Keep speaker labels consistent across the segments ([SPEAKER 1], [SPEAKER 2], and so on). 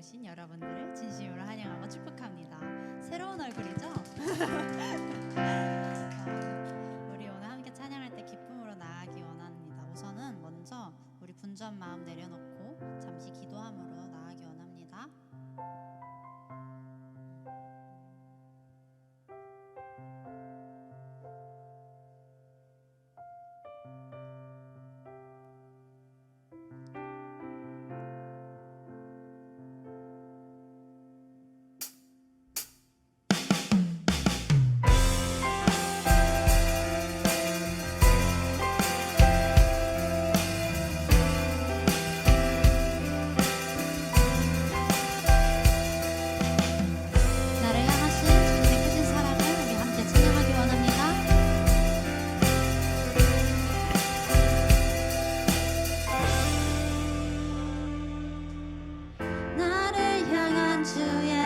[SPEAKER 1] 오신 여러분들을 진심으로 환영하고 축복합니다. 새로운 얼굴이죠? 우리 오늘 함께 찬양할 때 기쁨으로 나아가기 원합니다. 우선은 먼저 우리 분주한 마음 내려놓고 잠시 기도함으로 나아가기 원합니다.
[SPEAKER 2] 주의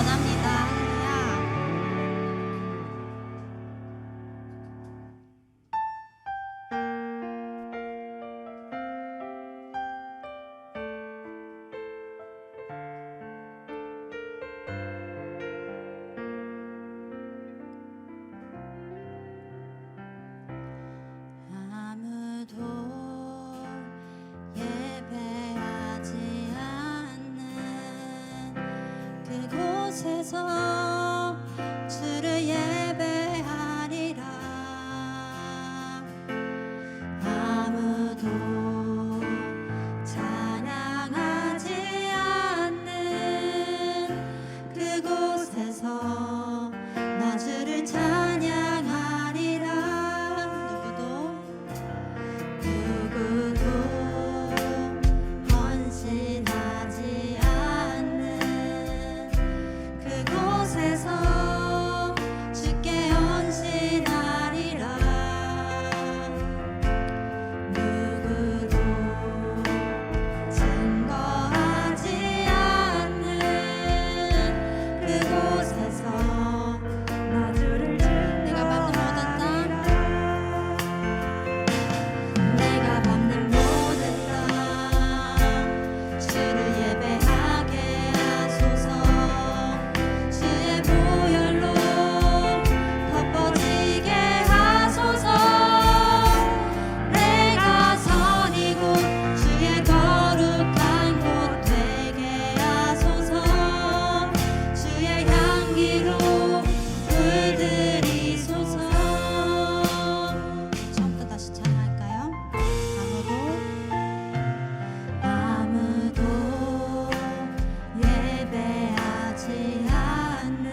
[SPEAKER 1] 원합니다. 할렐루야. 아무도 예배하지 않는 그곳에서 주를 예배하리라. 아무도 찬양하지 않는 그곳에서 나 주를 찬양하리라. 누구도 헌신하지 않는 그곳에서 주께 헌신하리라. 누구도 증거하지 않는 그곳에서 나 주를 내가 밟는 모든 땅 내가 밟는 모든 땅 주를 예배하게 하소서. 주의 보혈로 덮어지게 하소서. 내가 선이고 주의 거룩한 곳 되게 하소서. 주의 향기로 물들이소서. 처음부터 다시 찬양할까요? 아무도 예배하지 않는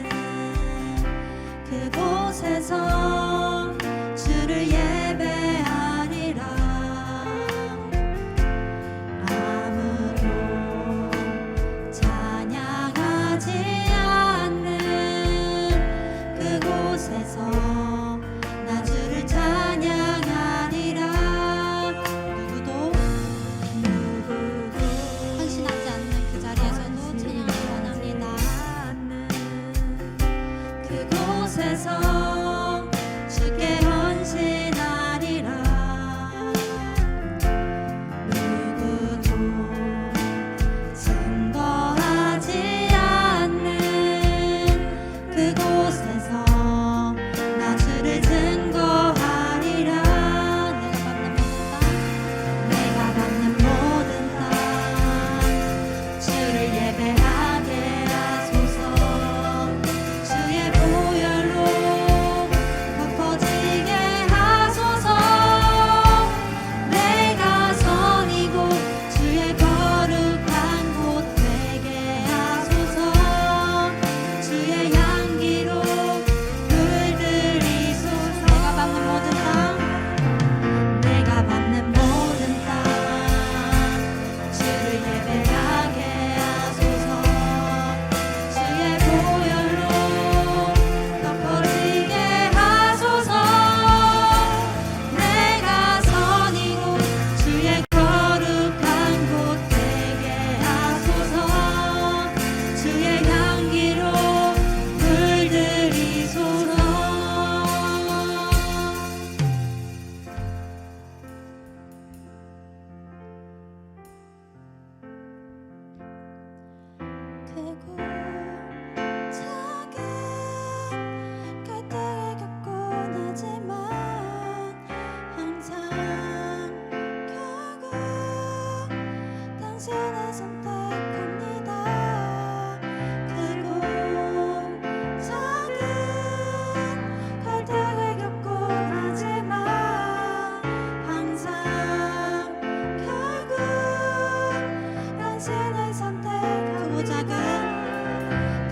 [SPEAKER 1] 그곳에서 주를 예배하리라. 아무도 찬양하지 않는 그곳에서 나 주를 찬양하리라. 누구도 헌신하지 않는 그 자리에서도 찬양을 원합니다. 그곳에서 주께 헌신하리라. 누구도 증거하지 않는 그곳에서 나 주를 증거하리라. 내가 밟는 모든 땅 주를 예배하게 하소서. 주의 보혈로 덮어지게 하소서. 내가 선이고 주의 거룩한 곳 되게 하소서. 주의 향기로 물들이소서. 내가 밟는 모든 땅 주를 예배하게 하소서. 주의 보혈로 덮어지게 하소서. 내가 선이고 주의 거룩한 곳 되게 하소서. 주의 향기로 물들이소서. 크고 작은 갈등을 겪곤 하지만 항상 결국 당신을 선택합니다. 크고 작은 갈등을 겪곤 하지만 항상 결국 당신을 선택하고 작은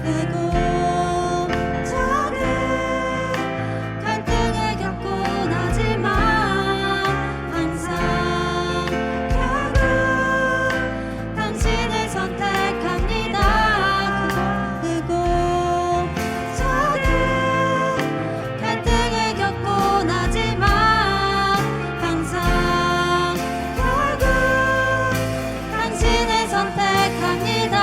[SPEAKER 1] 크고 작은 갈등을 겪곤 하지만 항상 결국 당신을 선택합니다. 크고 작은 갈등을 겪곤 하지만 항상 결국 당신을 선택합니다.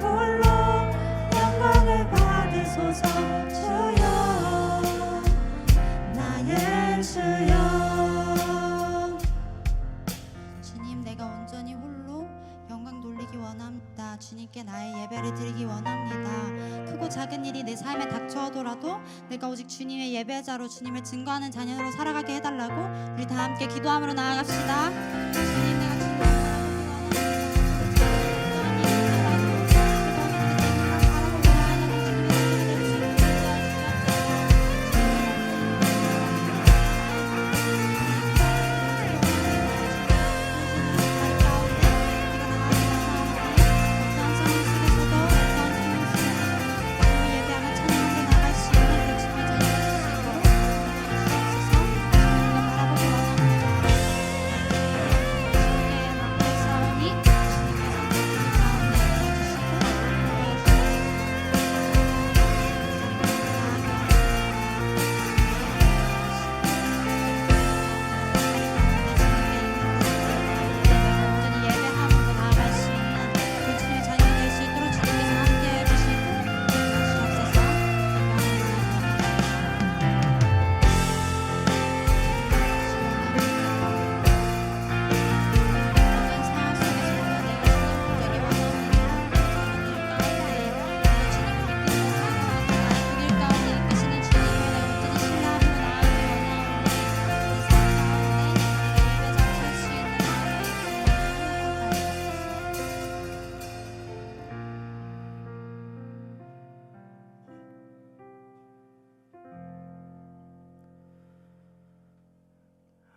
[SPEAKER 1] 홀로 영광을 받으소서. 주여 나의 주여. 주님, 내가 온전히 홀로 영광 돌리기 원합니다. 주님께 나의 예배를 드리기 원합니다. 크고 작은 일이 내 삶에 닥쳐오더라도 내가 오직 주님의 예배자로 주님을 증거하는 자녀로 살아가게 해달라고 우리 다 함께 기도함으로 나아갑시다. 주님, 내가 주님을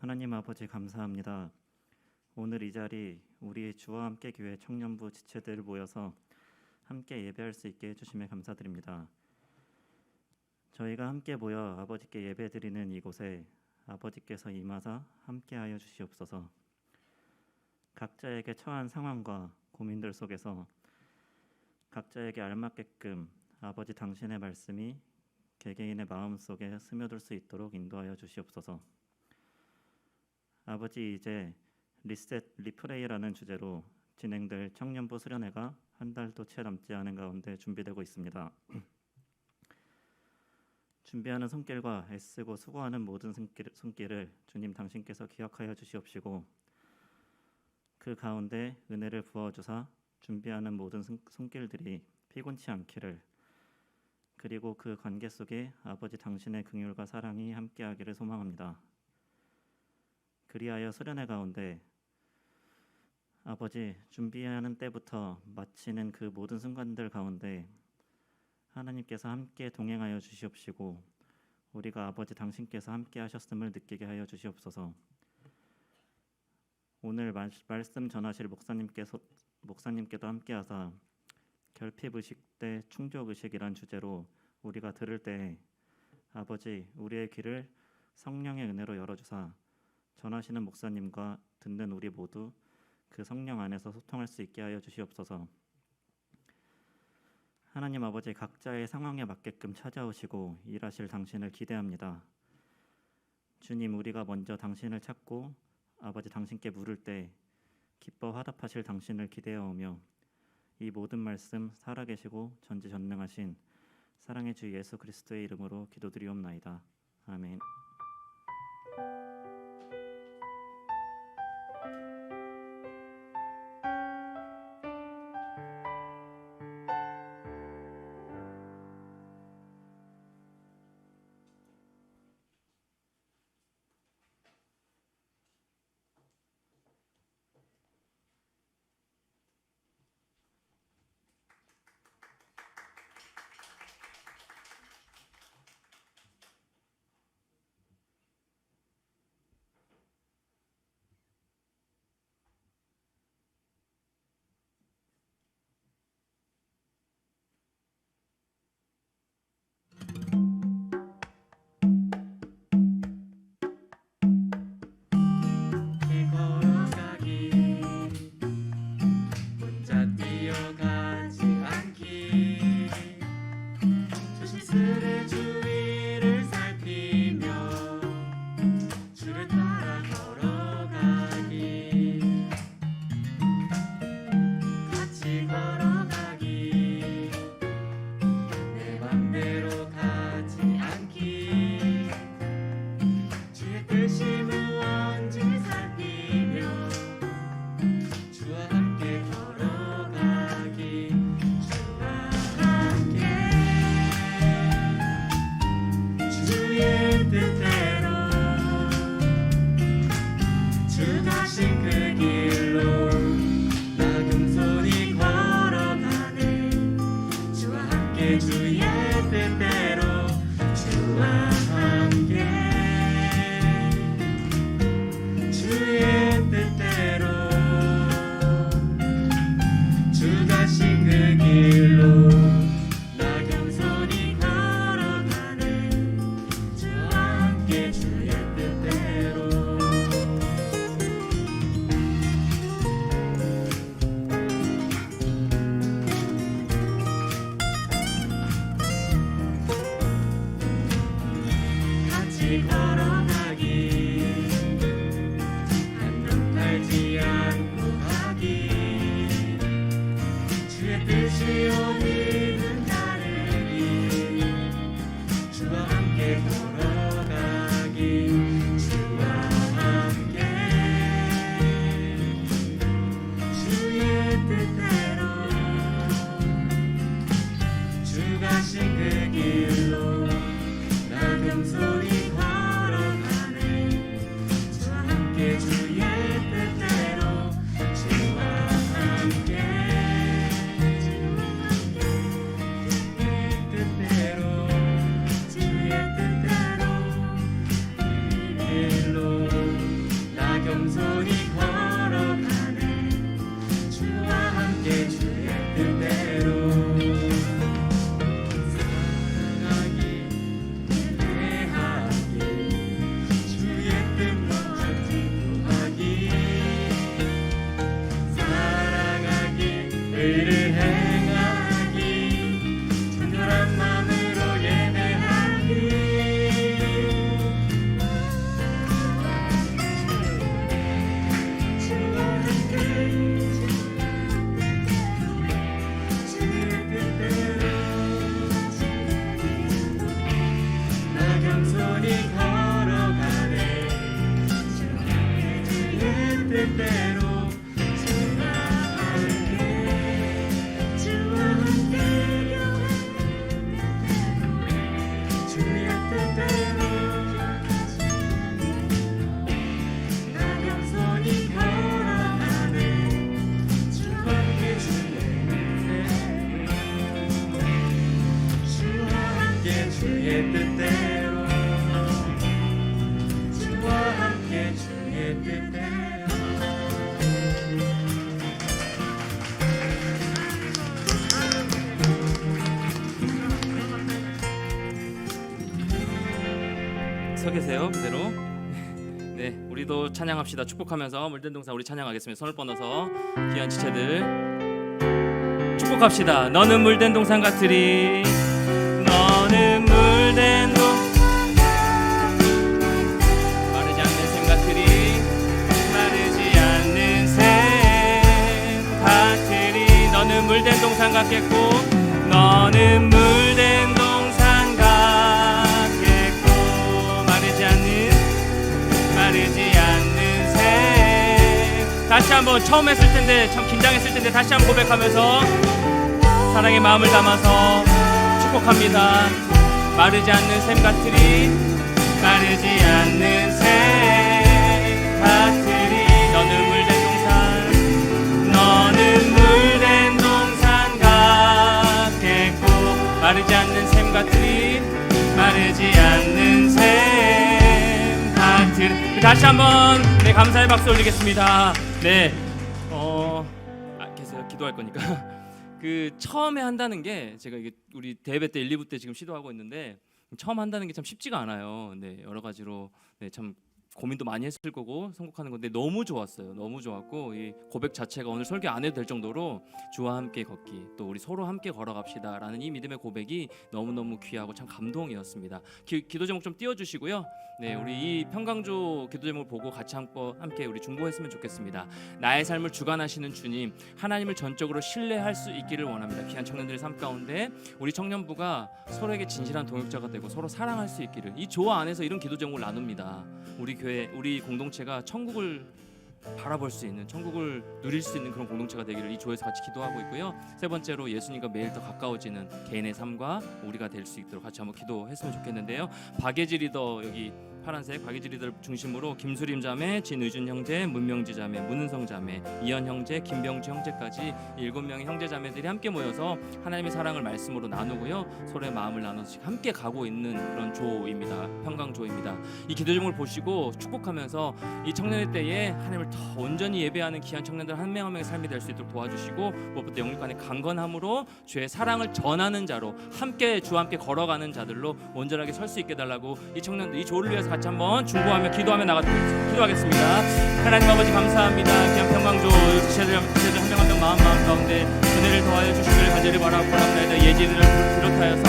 [SPEAKER 2] 하나님 아버지 감사합니다. 오늘 이 자리 우리 주와 함께 교회 청년부 지체들 모여서 함께 예배할 수 있게 해주심에 감사드립니다. 저희가 함께 모여 아버지께 예배드리는 이곳에 아버지께서 임하사 함께하여 주시옵소서. 각자에게 처한 상황과 고민들 속에서 각자에게 알맞게끔 아버지 당신의 말씀이 개개인의 마음속에 스며들 수 있도록 인도하여 주시옵소서. 아버지, 이제 리셋 리프레이라는 주제로 진행될 청년부 수련회가 한 달도 채 남지 않은 가운데 준비되고 있습니다. 준비하는 손길과 애쓰고 수고하는 모든 손길을 주님 당신께서 기억하여 주시옵시고 그 가운데 은혜를 부어주사 준비하는 모든 손길들이 피곤치 않기를, 그리고 그 관계 속에 아버지 당신의 긍휼과 사랑이 함께하기를 소망합니다. 그리하여 수련회 가운데 아버지 준비하는 때부터 마치는 그 모든 순간들 가운데 하나님께서 함께 동행하여 주시옵시고 우리가 아버지 당신께서 함께 하셨음을 느끼게 하여 주시옵소서. 오늘 말씀 전하실 목사님께도 함께 하사 결핍의식 대 충족의식이란 주제로 우리가 들을 때 아버지 우리의 귀를 성령의 은혜로 열어주사 전하시는 목사님과 듣는 우리 모두 그 성령 안에서 소통할 수 있게 하여 주시옵소서. 하나님 아버지, 각자의 상황에 맞게끔 찾아오시고 일하실 당신을 기대합니다. 주님, 우리가 먼저 당신을 찾고 아버지 당신께 물을 때 기뻐 화답하실 당신을 기대하오며 이 모든 말씀 살아계시고 전지전능하신 사랑의 주 예수 그리스도의 이름으로 기도드리옵나이다. 아멘. 함께 주의 뜻대로 주와 함께 주의 뜻대로 주 가신 그 길로 나 겸손히 걸어가네 주와 함께 주의 뜻대로 같이 걸어가기 한눈 팔지 않고 가기 주의 뜻이 오늘은 다르기 주와 함께 걸어가기 주와 함께 주의 뜻대로 주 가신 그 길로 나 겸손히 걸어가네 주와 함께 주의 뜻대로 주와 함께 주의 뜻대로 주의 뜻대로 그 길로 나 겸손히 걸어가네 주와 함께 주의 뜻대로 의를 행하기 정결한 마음으로 예배하기 주와 함께 주의 뜻대로 나 겸손히 걸어가네 주의 뜻대로 주의 뜻대로 주와 함께 주의 뜻대로
[SPEAKER 3] 서 계세요 그대로. 네, 우리도 찬양합시다. 축복하면서 물된 동산 우리 찬양하겠습니다. 손을 뻗어서 귀한 지체들 축복합시다. 너는 물된 동산 같으리 너는 물된 마르지 않는 샘 같으리 마르지 않는 샘 같으리 너는 물된 동산 같겠고 너는 물된 동산 같겠고 마르지 않는 샘. 다시 한번 처음 했을 텐데 참 긴장했을 텐데 다시 한번 고백하면서 사랑의 마음을 담아서 축복합니다. 마르지 않는 샘 같으리 마르지 않는 샘 같으리 너는 물된 동산 같겠고 마르지 않는 샘 같으리 마르지 않는 샘 같으리. 다시 한번 네, 감사의 박수 올리겠습니다. 네, 계세요. 기도할 거니까. 그 처음에 한다는 게 제가 이게 우리 대회 때 1, 2부 때 지금 시도하고 있는데 처음 한다는 게 참 쉽지가 않아요. 네, 여러 가지로 네, 참 고민도 많이 했을 거고 선곡하는 건데 너무 좋았어요. 너무 좋았고 이 고백 자체가 오늘 설교 안 해도 될 정도로 주와 함께 걷기 또 우리 서로 함께 걸어갑시다라는 이 믿음의 고백이 너무너무 귀하고 참 감동이었습니다. 기도 제목 좀 띄워주시고요. 네, 우리 이 평강조 기도 제목을 보고 같이 함께 우리 중보했으면 좋겠습니다. 나의 삶을 주관하시는 주님, 하나님을 전적으로 신뢰할 수 있기를 원합니다. 귀한 청년들의 삶 가운데 우리 청년부가 서로에게 진실한 동역자가 되고 서로 사랑할 수 있기를, 이 조화 안에서 이런 기도 제목을 나눕니다. 우리 교회, 우리 공동체가 천국을 바라볼 수 있는, 천국을 누릴 수 있는 그런 공동체가 되기를 이 조에서 같이 기도하고 있고요. 세 번째로 예수님과 매일 더 가까워지는 개인의 삶과 우리가 될 수 있도록 같이 한번 기도했으면 좋겠는데요. 박예지 리더 여기 파란색 박이지리들 중심으로 김수림 자매, 진의준 형제, 문명지 자매, 문은성 자매, 이현 형제, 김병주 형제까지 7명의 형제 자매들이 함께 모여서 하나님의 사랑을 말씀으로 나누고요, 서로의 마음을 나눠서 함께 가고 있는 그런 조입니다. 평강조입니다. 이 기도 제목을 보시고 축복하면서 이 청년의 때에 하나님을 더 온전히 예배하는 귀한 청년들 한 명 한 명의 삶이 될 수 있도록 도와주시고, 무엇보다 영육간의 강건함으로 주의 사랑을 전하는 자로 함께 주와 함께 걸어가는 자들로 온전하게 설 수 있게 달라고 이 청년들 이 조를 위해서 같이 한번 중보하며 기도하며 기도하겠습니다. 하나님 아버지 감사합니다. 귀한 평강조 지체들 한 명 한 명 마음 가운데 은혜를 더하여 주시기를 간절히 바라고 합니다. 예지들을 비롯하여서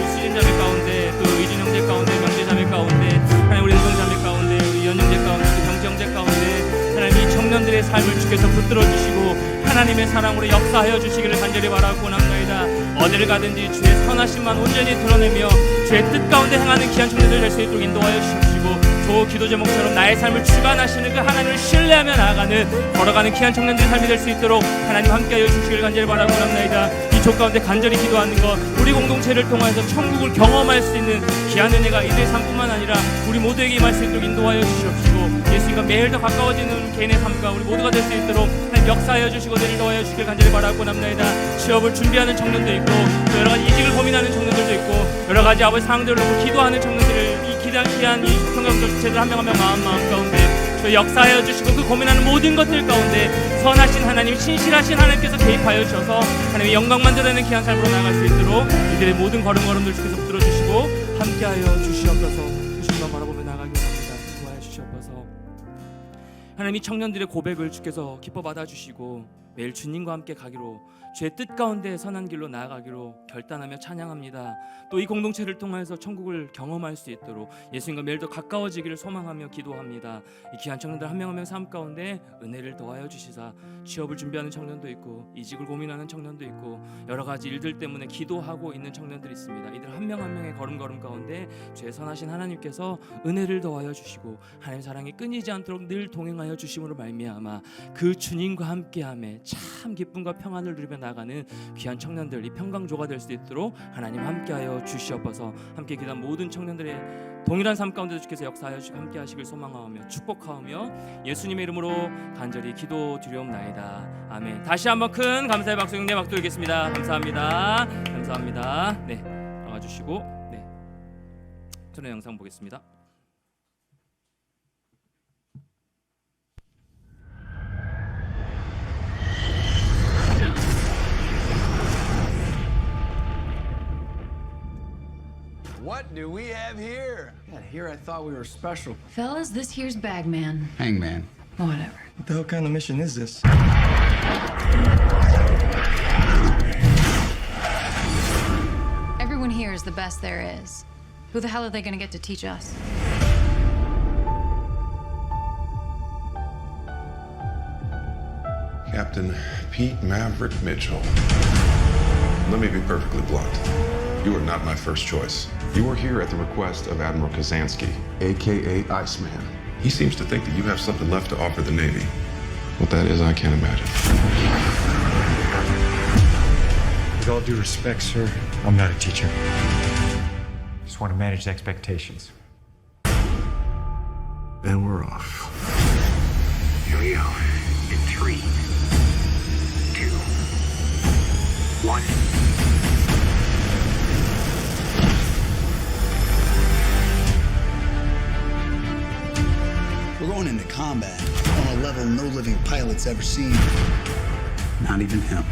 [SPEAKER 3] 수진 자매 가운데, 또 의진 형제 가운데, 명재 자매 가운데, 하나님 우리 은성 자매 가운데, 우리 이현 형제 가운데, 우리 병재 형제 가운데 하나님 이 청년들의 삶을 주께서 붙들어 주시고 하나님의 사랑으로 역사하여 주시기를 간절히 바라고 합니다. 어디를 가든지 주의 선하심만 온전히 드러내며 주의 뜻 가운데 행하는 귀한 청년들 될 수 있도록 인도하여 주시옵시고, 조 기도 제목처럼 나의 삶을 주관하시는 그 하나님을 신뢰하며 나아가는 걸어가는 귀한 청년들의 삶이 될 수 있도록 하나님 함께하여 주시기를 간절히 바라고 합니다. 이 조 가운데 간절히 기도하는 것, 우리 공동체를 통해서 천국을 경험할 수 있는 귀한 은혜가 이들의 삶뿐만 아니라 우리 모두에게 임할 수 있도록 인도하여 주시옵시고, 예수님과 매일 더 가까워지는 개인의 삶과 우리 모두가 될 수 있도록 하나님 역사하여 주시고 은혜를 더하여 주시길 간절히 바라고 합니다. 취업을 준비하는 청년도 있고, 또 여러 가지 이직을 고민하는 청년들도 있고, 여러 가지 아버지 상황들을 놓고 기도하는 청년들을 이 귀한 이 평강조 주체들 한 명 한 명 마음 가운데 저희 역사하여 주시고, 그 고민하는 모든 것들 가운데 선하신 하나님, 신실하신 하나님께서 개입하여 주셔서 하나님의 영광만 드러내는 귀한 삶으로 나아갈 수 있도록 이들의 모든 걸음걸음들 주께서 붙들어 주시고 함께하여 주시옵소서. 주님만 바라보며 나가기 원합니다. 도와여 주시옵소서. 하나님 이 청년들의 고백을 주께서 기뻐 받아주시고 매일 주님과 함께 가기로, 주의 뜻 가운데 선한 길로 나아가기로 결단하며 찬양합니다. 또 이 공동체를 통해서 천국을 경험할 수 있도록 예수님과 매일 더 가까워지기를 소망하며 기도합니다. 이 귀한 청년들 한 명 한 명 삶 가운데 은혜를 더하여 주시사 취업을 준비하는 청년도 있고, 이직을 고민하는 청년도 있고, 여러 가지 일들 때문에 기도하고 있는 청년들이 있습니다. 이들 한 명 한 명의 걸음걸음 가운데 주의 선하신 하나님께서 은혜를 더하여 주시고 하나님 사랑이 끊이지 않도록 늘 동행하여 주심으로 말미암아 그 주님과 함께함에 참 기쁨과 평안을 누리며 나가는 귀한 청년들, 이 평강조가 될 수 있도록 하나님 함께하여 주시옵소서. 함께 기도한 모든 청년들의 동일한 삶 가운데 주께서 역사하여 주시고 함께 하시길 소망하며 축복하며 예수님의 이름으로 간절히 기도드리옵나이다. 아멘. 다시 한번 큰 감사의 박수, 영광의 박수 드리겠습니다. 감사합니다. 감사합니다. 네, 나와주시고 네, 전에 영상 보겠습니다.
[SPEAKER 4] What do we have here?
[SPEAKER 5] Yeah, here I thought we were special.
[SPEAKER 6] Fellas, this here's Bagman.
[SPEAKER 5] Hangman.
[SPEAKER 6] Whatever.
[SPEAKER 7] What the hell kind of mission is this?
[SPEAKER 6] Everyone here is the best there is. Who the hell are they gonna get to teach us?
[SPEAKER 8] Captain Pete Maverick Mitchell. Let me be perfectly blunt. You are not my first choice. You are here at the request of Admiral Kazansky, aka Iceman. He seems to think that you have something left to offer the Navy. What that is, I can't imagine.
[SPEAKER 7] With all due respect, sir, I'm not a teacher. Just want to manage expectations.
[SPEAKER 8] And we're off.
[SPEAKER 9] Here we go. In 3, 2, 1.
[SPEAKER 10] We're going into combat on a level no living pilot's ever seen.
[SPEAKER 5] Not even him.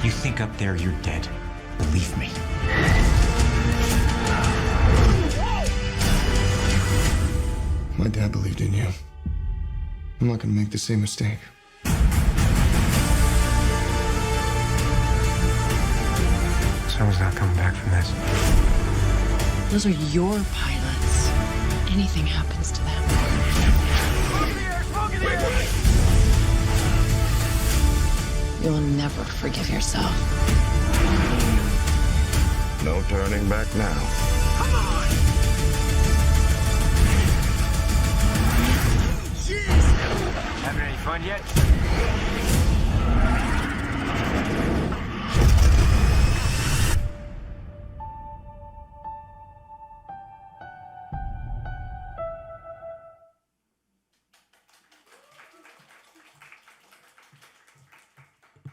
[SPEAKER 7] You think up there you're dead. Believe me.
[SPEAKER 8] My dad believed in you. I'm not gonna make the same mistake.
[SPEAKER 7] Someone's not coming back from this.
[SPEAKER 6] Those are your pilots. Anything happens to them. You'll never forgive yourself.
[SPEAKER 8] No turning back now.
[SPEAKER 7] Having any fun yet?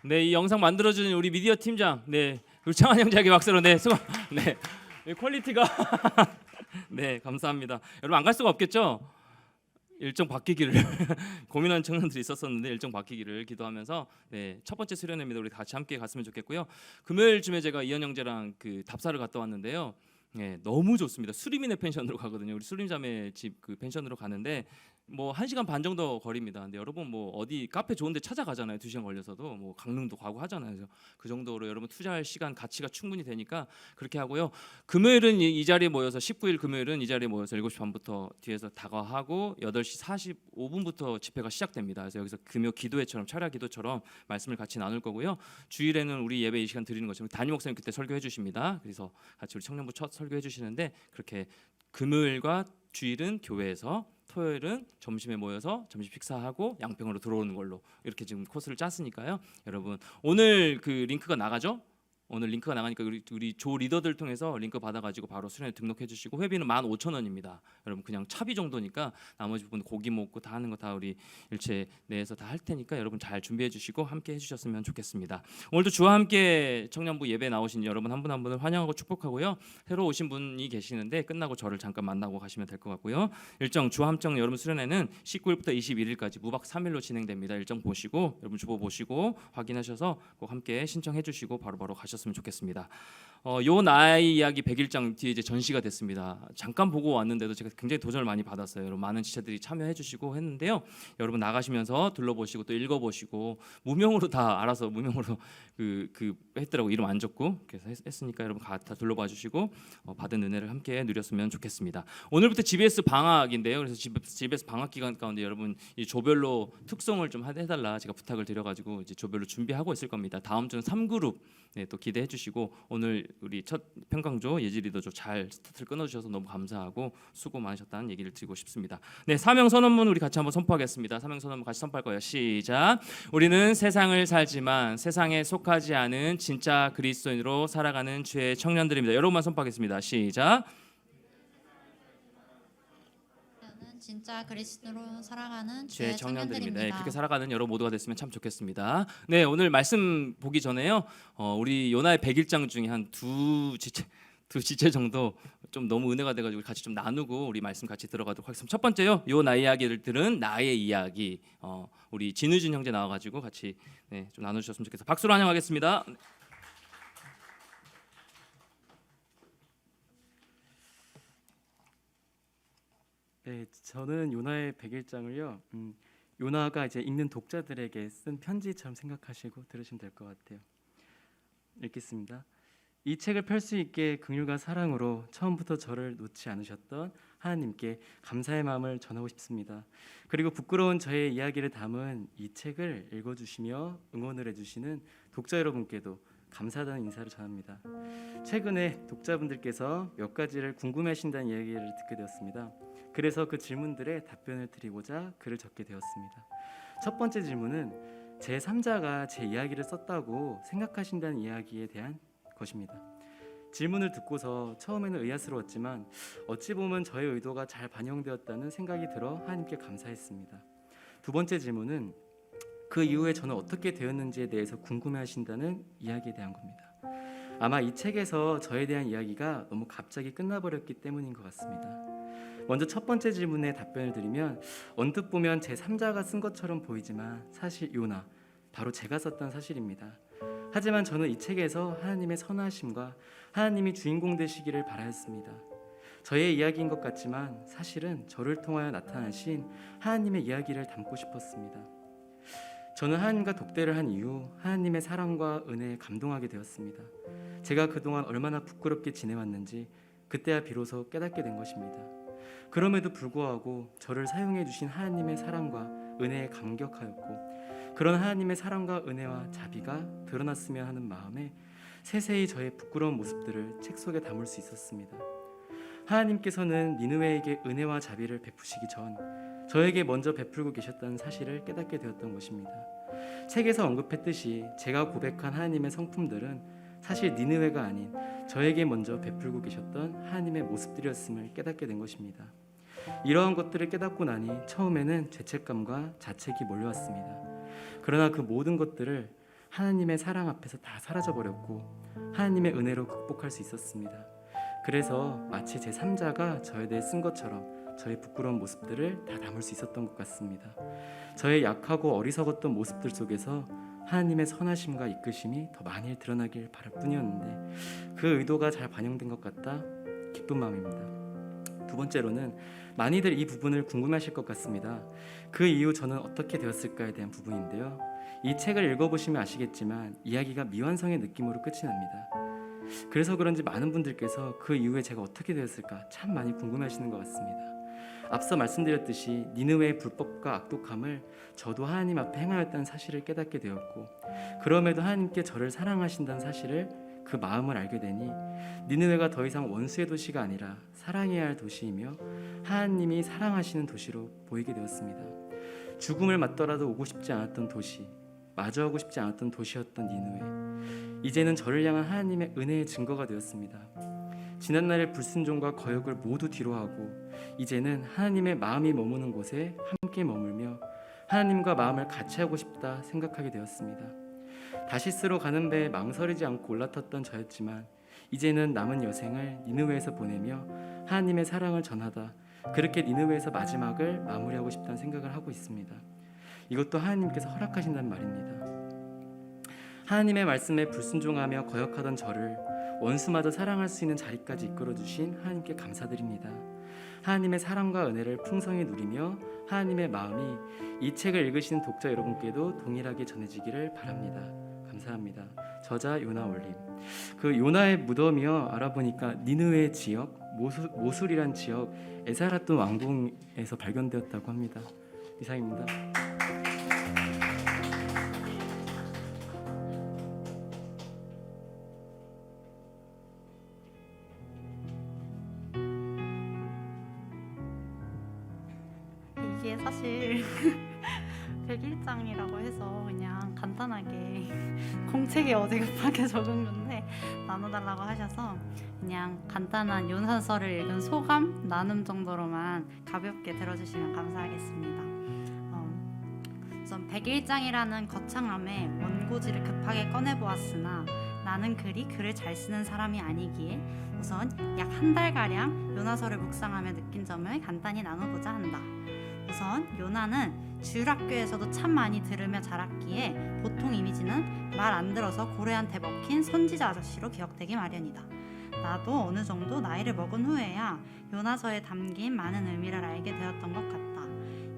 [SPEAKER 3] 네, 이 영상 만들어주는 우리 미디어 팀장, 네, 우리 창한 형제에게 박수로 네, 수고. 네, 이 퀄리티가 네, 감사합니다. 여러분 안 갈 수가 없겠죠? 일정 바뀌기를 고민하는 청년들이 있었었는데 일정 바뀌기를 기도하면서 네, 첫 번째 수련회입니다. 우리 같이 함께 갔으면 좋겠고요. 금요일쯤에 제가 이현 형제랑 그 답사를 갔다 왔는데요. 네, 너무 좋습니다. 수리민의 펜션으로 가거든요. 우리 수림자매 집 그 펜션으로 가는데 뭐 1시간 반 정도 거리입니다. 근데 여러분 뭐 어디 카페 좋은데 찾아가잖아요. 2시간 걸려서도 뭐 강릉도 가고 하잖아요. 그래서 그 정도로 여러분 투자할 시간 가치가 충분히 되니까 그렇게 하고요. 금요일은 이 자리에 모여서 19일 금요일은 이 자리에 모여서 7시 반부터 뒤에서 다과하고 8시 45분부터 집회가 시작됩니다. 그래서 여기서 금요 기도회처럼 철야 기도처럼 말씀을 같이 나눌 거고요. 주일에는 우리 예배 이 시간 드리는 것처럼 담임 목사님 그때 설교해 주십니다. 그래서 같이 우리 청년부 첫 설교해 주시는데 그렇게 금요일과 주일은 교회에서 토요일은 점심에 모여서 점심 식사하고 양평으로 들어오는 걸로 이렇게 지금 코스를 짰으니까요. 여러분 오늘 그 링크가 나가죠? 오늘 링크가 나가니까 우리 조 리더들 통해서 링크 받아가지고 바로 수련회 등록해 주시고 회비는 15,000원입니다. 여러분 그냥 차비 정도니까 나머지 부분 고기 먹고 다 하는 거 다 우리 일체 내에서 다 할 테니까 여러분 잘 준비해 주시고 함께 해주셨으면 좋겠습니다. 오늘도 주와 함께 청년부 예배 나오신 여러분 한 분 한 분을 환영하고 축복하고요. 새로 오신 분이 계시는데 끝나고 저를 잠깐 만나고 가시면 될 것 같고요. 일정 주와 함정 여러분 수련회는 19일부터 21일까지 무박 3일로 진행됩니다. 일정 보시고 여러분 주보 보시고 확인하셔서 꼭 함께 신청해 주시고 바로바로 가셨으면 좋겠습니다. 요 나의 이야기 100일장 뒤에 이제 전시가 됐습니다. 잠깐 보고 왔는데도 제가 굉장히 도전을 많이 받았어요. 여러분 많은 지체들이 참여해 주시고 했는데요. 여러분 나가시면서 둘러보시고 또 읽어보시고 무명으로 다 알아서 무명으로 그 했더라고. 이름 안 적고 그래서 했으니까 여러분 다 둘러봐 주시고 받은 은혜를 함께 누렸으면 좋겠습니다. 오늘부터 GBS 방학인데요. 그래서 GBS 방학 기간 가운데 여러분 이 조별로 특송을 좀 해달라 제가 부탁을 드려가지고 이제 조별로 준비하고 있을 겁니다. 다음 주는 3그룹 네, 또 기대해 주시고 오늘 우리 첫 평강조 예지리더조 잘 스타트를 끊어주셔서 너무 감사하고 수고 많으셨다는 얘기를 드리고 싶습니다. 네, 사명 선언문 우리 같이 한번 선포하겠습니다. 사명 선언문 같이 선포할 거예요. 시작. 우리는 세상을 살지만 세상에 속하지 않은 진짜 그리스도인으로 살아가는 주의 청년들입니다. 여러분만 선포하겠습니다. 시작.
[SPEAKER 1] 진짜 그리스도로 살아가는
[SPEAKER 3] 주의
[SPEAKER 1] 주의
[SPEAKER 3] 청년들입니다. 네,
[SPEAKER 1] 청년들입니다.
[SPEAKER 3] 그렇게 살아가는 여러분 모두가 됐으면 참 좋겠습니다. 네, 오늘 말씀 보기 전에요. 우리 요나의 100일장 중에 한 두 지체 정도 좀 너무 은혜가 돼가지고 같이 좀 나누고 우리 말씀 같이 들어가도록 하겠습니다. 첫 번째요, 요 나의 이야기를 들은 나의 이야기. 우리 진우준 형제 나와가지고 같이 네, 좀 나눠주셨으면 좋겠어요. 박수로 환영하겠습니다.
[SPEAKER 11] 네, 저는 요나의 100일장을요. 요나가 이제 읽는 독자들에게 쓴 편지처럼 생각하시고 들으시면 될 것 같아요. 읽겠습니다. 이 책을 펼 수 있게 긍휼과 사랑으로 처음부터 저를 놓지 않으셨던 하나님께 감사의 마음을 전하고 싶습니다. 그리고 부끄러운 저의 이야기를 담은 이 책을 읽어주시며 응원을 해주시는 독자 여러분께도 감사하다는 인사를 전합니다. 최근에 독자분들께서 몇 가지를 궁금해하신다는 이야기를 듣게 되었습니다. 그래서 그 질문들에 답변을 드리고자 글을 적게 되었습니다. 첫 번째 질문은 제3자가 제 이야기를 썼다고 생각하신다는 이야기에 대한 것입니다. 질문을 듣고서 처음에는 의아스러웠지만 어찌 보면 저의 의도가 잘 반영되었다는 생각이 들어 하나님께 감사했습니다. 두 번째 질문은 그 이후에 저는 어떻게 되었는지에 대해서 궁금해하신다는 이야기에 대한 겁니다. 아마 이 책에서 저에 대한 이야기가 너무 갑자기 끝나버렸기 때문인 것 같습니다. 먼저 첫 번째 질문에 답변을 드리면 언뜻 보면 제3자가 쓴 것처럼 보이지만 사실 요나, 바로 제가 썼던 사실입니다. 하지만 저는 이 책에서 하나님의 선하심과 하나님이 주인공 되시기를 바라였습니다. 저의 이야기인 것 같지만 사실은 저를 통하여 나타나신 하나님의 이야기를 담고 싶었습니다. 저는 하나님과 독대를 한 이후 하나님의 사랑과 은혜에 감동하게 되었습니다. 제가 그동안 얼마나 부끄럽게 지내왔는지 그때야 비로소 깨닫게 된 것입니다. 그럼에도 불구하고 저를 사용해 주신 하나님의 사랑과 은혜에 감격하였고 그런 하나님의 사랑과 은혜와 자비가 드러났으면 하는 마음에 세세히 저의 부끄러운 모습들을 책 속에 담을 수 있었습니다. 하나님께서는 니느웨에게 은혜와 자비를 베푸시기 전 저에게 먼저 베풀고 계셨다는 사실을 깨닫게 되었던 것입니다. 책에서 언급했듯이 제가 고백한 하나님의 성품들은 사실 니느웨가 아닌 저에게 먼저 베풀고 계셨던 하나님의 모습들이었음을 깨닫게 된 것입니다. 이러한 것들을 깨닫고 나니 처음에는 죄책감과 자책이 몰려왔습니다. 그러나 그 모든 것들을 하나님의 사랑 앞에서 다 사라져 버렸고 하나님의 은혜로 극복할 수 있었습니다. 그래서 마치 제 3자가 저에 대해 쓴 것처럼 저의 부끄러운 모습들을 다 담을 수 있었던 것 같습니다. 저의 약하고 어리석었던 모습들 속에서 하나님의 선하심과 이끄심이 더 많이 드러나길 바랄 뿐이었는데 그 의도가 잘 반영된 것 같다 기쁜 마음입니다. 두 번째로는 많이들 이 부분을 궁금해하실 것 같습니다. 그 이후 저는 어떻게 되었을까에 대한 부분인데요. 이 책을 읽어보시면 아시겠지만 이야기가 미완성의 느낌으로 끝이 납니다. 그래서 그런지 많은 분들께서 그 이후에 제가 어떻게 되었을까 참 많이 궁금해하시는 것 같습니다. 앞서 말씀드렸듯이 니느웨의 불법과 악독함을 저도 하나님 앞에 행하였다는 사실을 깨닫게 되었고 그럼에도 하나님께 저를 사랑하신다는 사실을 그 마음을 알게 되니 니느웨가 더 이상 원수의 도시가 아니라 사랑해야 할 도시이며 하나님이 사랑하시는 도시로 보이게 되었습니다. 죽음을 맞더라도 오고 싶지 않았던 도시, 마주하고 싶지 않았던 도시였던 니느웨, 이제는 저를 향한 하나님의 은혜의 증거가 되었습니다. 지난날의 불순종과 거역을 모두 뒤로하고 이제는 하나님의 마음이 머무는 곳에 함께 머물며 하나님과 마음을 같이 하고 싶다 생각하게 되었습니다. 다시스로 가는 배에 망설이지 않고 올라탔던 저였지만 이제는 남은 여생을 니느웨에서 보내며 하나님의 사랑을 전하다 그렇게 니느웨에서 마지막을 마무리하고 싶다는 생각을 하고 있습니다. 이것도 하나님께서 허락하신다는 말입니다. 하나님의 말씀에 불순종하며 거역하던 저를 원수마저 사랑할 수 있는 자리까지 이끌어주신 하나님께 감사드립니다. 하나님의 사랑과 은혜를 풍성히 누리며 하나님의 마음이 이 책을 읽으시는 독자 여러분께도 동일하게 전해지기를 바랍니다. 감사합니다. 저자 요나 올림. 그 요나의 무덤이요 알아보니까 니느웨 지역 모술이란 지역 에사라돈 왕궁에서 발견되었다고 합니다. 이상입니다.
[SPEAKER 1] 이게 사실 101장이라고 해서 그냥 간단하게 공책에 어제 급하게 적은 건데 나눠달라고 하셔서 그냥 간단한 요나서를 읽은 소감 나눔 정도로만 가볍게 들어주시면 감사하겠습니다. 우선 101장이라는 거창함에 원고지를 급하게 꺼내보았으나 나는 글을 잘 쓰는 사람이 아니기에 우선 약 한 달가량 요나서를 묵상하며 느낀 점을 간단히 나눠보자 한다. 우선 요나는 주일학교에서도 참 많이 들으며 자랐기에 보통 이미지는 말 안 들어서 고래한테 먹힌 선지자 아저씨로 기억되기 마련이다. 나도 어느 정도 나이를 먹은 후에야 요나서에 담긴 많은 의미를 알게 되었던 것 같다.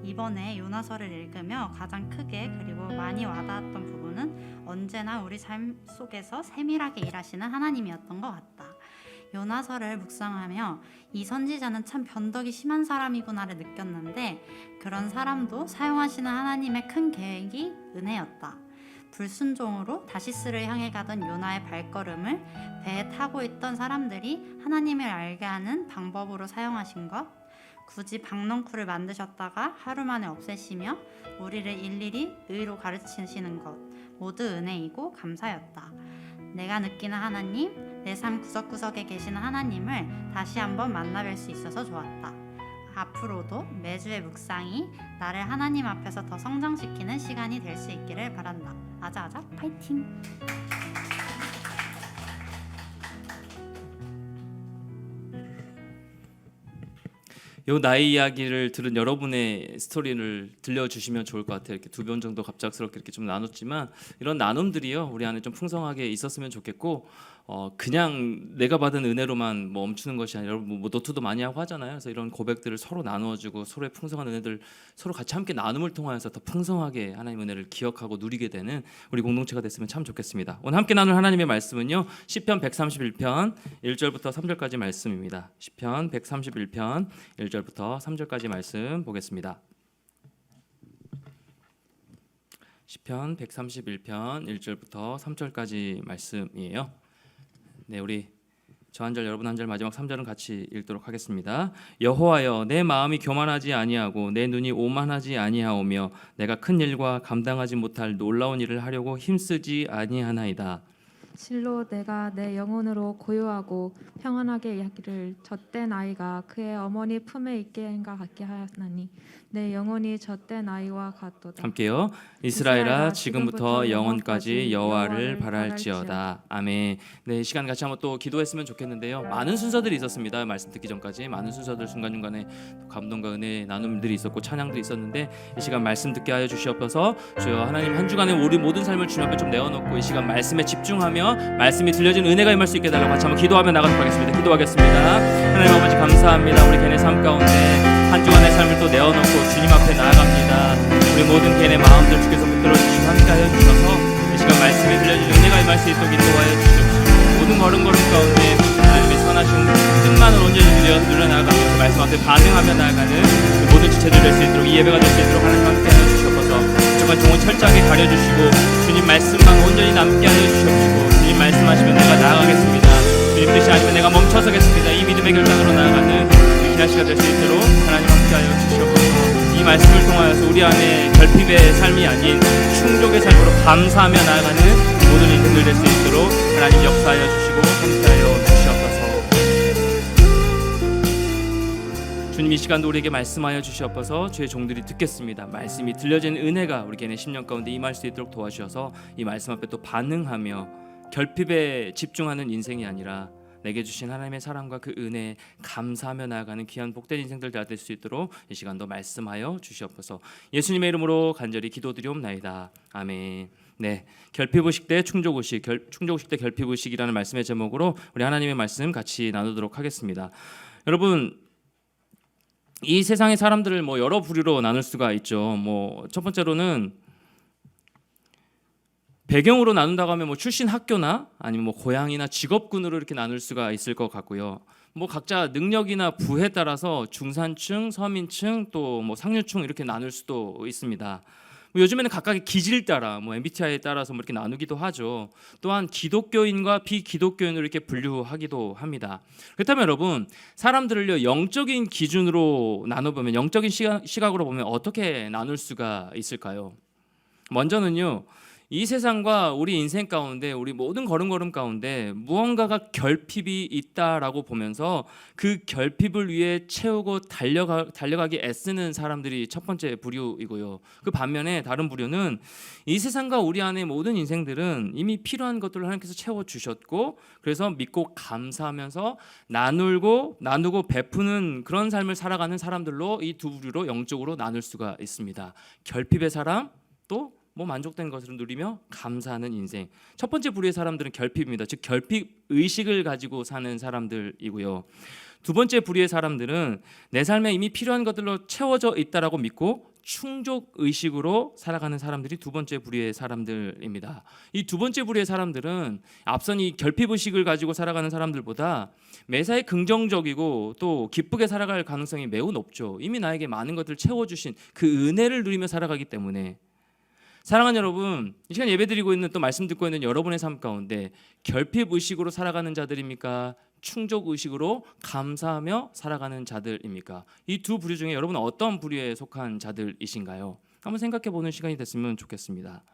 [SPEAKER 1] 이번에 요나서를 읽으며 가장 크게 그리고 많이 와닿았던 부분은 언제나 우리 삶 속에서 세밀하게 일하시는 하나님이었던 것 같다. 요나서를 묵상하며 이 선지자는 참 변덕이 심한 사람이구나를 느꼈는데 그런 사람도 사용하시는 하나님의 큰 계획이 은혜였다. 불순종으로 다시스를 향해 가던 요나의 발걸음을 배에 타고 있던 사람들이 하나님을 알게 하는 방법으로 사용하신 것, 굳이 박넝쿨을 만드셨다가 하루 만에 없애시며 우리를 일일이 의로 가르치시는 것 모두 은혜이고 감사였다. 내가 느끼는 하나님, 내 삶 구석구석에 계시는 하나님을 다시 한번 만나뵐 수 있어서 좋았다. 앞으로도 매주의 묵상이 나를 하나님 앞에서 더 성장시키는 시간이 될 수 있기를 바란다. 아자아자 파이팅!
[SPEAKER 3] 요 나의 이야기를 들은 여러분의 스토리를 들려주시면 좋을 것 같아요. 이렇게 두 번 정도 갑작스럽게 이렇게 좀 나눴지만 이런 나눔들이요 우리 안에 좀 풍성하게 있었으면 좋겠고 그냥 내가 받은 은혜로만 뭐 멈추는 것이 아니라 여러분 뭐 노트도 많이 하고 하잖아요. 그래서 이런 고백들을 서로 나누어주고 서로의 풍성한 은혜들 서로 같이 함께 나눔을 통하여서 더 풍성하게 하나님의 은혜를 기억하고 누리게 되는 우리 공동체가 됐으면 참 좋겠습니다. 오늘 함께 나눌 하나님의 말씀은요 시편 131편 1절부터 3절까지 말씀입니다. 시편 131편 1절부터 3절까지 말씀 보겠습니다. 시편 131편 1절부터 3절까지 말씀이에요. 네, 우리 저 한 절 여러분 한 절 마지막 3절은 같이 읽도록 하겠습니다. 여호와여 내 마음이 교만하지 아니하고 내 눈이 오만하지 아니하오며 내가 큰 일과 감당하지 못할 놀라운 일을 하려고 힘쓰지 아니하나이다.
[SPEAKER 12] 실로 내가 내 영혼으로 고요하고 평안하게 이야기를 젖된 아이가 그의 어머니 품에 있게인가 같게 하였나니 내 영혼이 젖된 아이와 같도다.
[SPEAKER 3] 함께요. 이스라엘아 지금부터 영원까지 여호와를 바랄지어다. 아멘. 네, 시간 같이 한번 또 기도했으면 좋겠는데요. 많은 순서들이 있었습니다. 말씀 듣기 전까지 많은 순서들 중간중간에 감동과 은혜 나눔들이 있었고 찬양들이 있었는데 이 시간 말씀 듣게 하여 주시옵소서. 주여 하나님 한 주간에 우리 모든 삶을 주님 앞에 좀 내어놓고 이 시간 말씀에 집중하며 말씀이 들려지는 은혜가 임할 수 있게 달라고 같이 한번 기도하며 나가도록 하겠습니다. 기도하겠습니다. 하나님 아버지 감사합니다. 우리 개인의 삶 가운데 한 주간의 삶을 또 내어놓고 주님 앞에 나아갑니다. 우리 모든 개인의 마음들 주께서 붙들어 주시고 함께하여 주셔서 이 시간 말씀이 들려지는 은혜가 임할 수 있도록 인도하여 주시옵소서. 모든 걸음걸음 가운데 하나님의 선하신 뜻만을 온전히 누려나가면서 말씀 앞에 반응하며 나아가는 모든 지체들 될 수 있도록 이 예배가 될 수 있도록 하나님 함께하여 주시옵소서. 정말 종을 철저하게 가려주시고 주님 말씀만 온전히 남게 하여 주시옵시고 주님 말씀하시면 내가 나아가겠습니다. 주님 뜻이 아니면 내가 멈춰서겠습니다. 이 믿음의 결단으로 나아가는 우리 기나시가 될 수 있도록 하나님 함께하여 주시옵소서. 이 말씀을 통하여서 우리 안에 결핍의 삶이 아닌 충족의 삶으로 감사하며 나아가는 모든 인생들 될 수 있도록 하나님 역사하여 주시고 함께하여 주시옵소서. 주님 이 시간도 우리에게 말씀하여 주시옵소서. 주의 종들이 듣겠습니다. 말씀이 들려지는 은혜가 우리 개인의 심령 가운데 임할 수 있도록 도와주셔서 이 말씀 앞에 또 반응하며 결핍에 집중하는 인생이 아니라 내게 주신 하나님의 사랑과 그 은혜에 감사하며 나아가는 귀한 복된 인생들 다 될 수 있도록 이 시간도 말씀하여 주시옵소서. 예수님의 이름으로 간절히 기도드리옵나이다. 아멘. 네, 결핍의식 대 충족의식, 충족의식 대 결핍의식이라는 말씀의 제목으로 우리 하나님의 말씀 같이 나누도록 하겠습니다. 여러분, 이 세상의 사람들을 뭐 여러 부류로 나눌 수가 있죠. 뭐 첫 번째로는 배경으로 나눈다고 하면 뭐 출신 학교나 아니면 뭐 고향이나 직업군으로 이렇게 나눌 수가 있을 것 같고요. 뭐 각자 능력이나 부에 따라서 중산층, 서민층 또 뭐 상류층 이렇게 나눌 수도 있습니다. 뭐 요즘에는 각각의 기질 따라 뭐 MBTI에 따라서 뭐 이렇게 나누기도 하죠. 또한 기독교인과 비기독교인으로 이렇게 분류하기도 합니다. 그렇다면 여러분, 사람들을요 영적인 기준으로 나눠보면, 영적인 시각으로 보면 어떻게 나눌 수가 있을까요? 먼저는요, 이 세상과 우리 인생 가운데 우리 모든 걸음걸음 가운데 무언가가 결핍이 있다라고 보면서 그 결핍을 위해 채우고 달려가기 애쓰는 사람들이 첫 번째 부류이고요. 그 반면에 다른 부류는 이 세상과 우리 안의 모든 인생들은 이미 필요한 것들을 하나님께서 채워주셨고 그래서 믿고 감사하면서 나누고 베푸는 그런 삶을 살아가는 사람들로 이 두 부류로 영적으로 나눌 수가 있습니다. 결핍의 사람, 또 뭐 만족된 것을 누리며 감사하는 인생. 첫 번째 부류의 사람들은 결핍입니다. 즉 결핍 의식을 가지고 사는 사람들이고요. 두 번째 부류의 사람들은 내 삶에 이미 필요한 것들로 채워져 있다라고 믿고 충족 의식으로 살아가는 사람들이 두 번째 부류의 사람들입니다. 이 두 번째 부류의 사람들은 앞선 이 결핍 의식을 가지고 살아가는 사람들보다 매사에 긍정적이고 또 기쁘게 살아갈 가능성이 매우 높죠. 이미 나에게 많은 것들을 채워주신 그 은혜를 누리며 살아가기 때문에. 사랑하는 여러분, 이 시간 예배드리고 있는 또 말씀 듣고 있는 여러분의 삶 가운데 결핍 의식으로 살아가는 자들입니까? 충족 의식으로 감사하며 살아가는 자들입니까? 이 두 부류 중에 여러분은 어떤 부류에 속한 자들이신가요? 한번 생각해 보는 시간이 됐으면 좋겠습니다.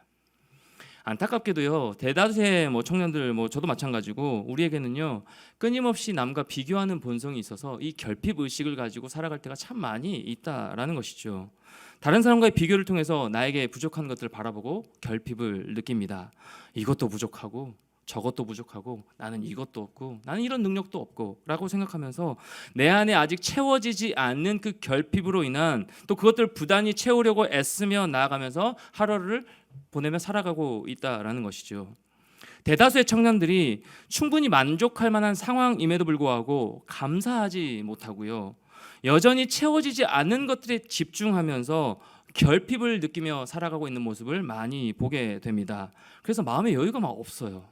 [SPEAKER 3] 안타깝게도요, 대다수의 청년들, 저도 마찬가지고 우리에게는요 끊임없이 남과 비교하는 본성이 있어서 이 결핍 의식을 가지고 살아갈 때가 참 많이 있다라는 것이죠. 다른 사람과의 비교를 통해서 나에게 부족한 것들을 바라보고 결핍을 느낍니다. 이것도 부족하고 저것도 부족하고 나는 이것도 없고 나는 이런 능력도 없고 라고 생각하면서 내 안에 아직 채워지지 않는 그 결핍으로 인한 또 그것들을 부단히 채우려고 애쓰며 나아가면서 하루를 보내며 살아가고 있다라는 것이죠. 대다수의 청년들이 충분히 만족할 만한 상황임에도 불구하고 감사하지 못하고요, 여전히 채워지지 않는 것들에 집중하면서 결핍을 느끼며 살아가고 있는 모습을 많이 보게 됩니다. 그래서 마음의 여유가 막 없어요.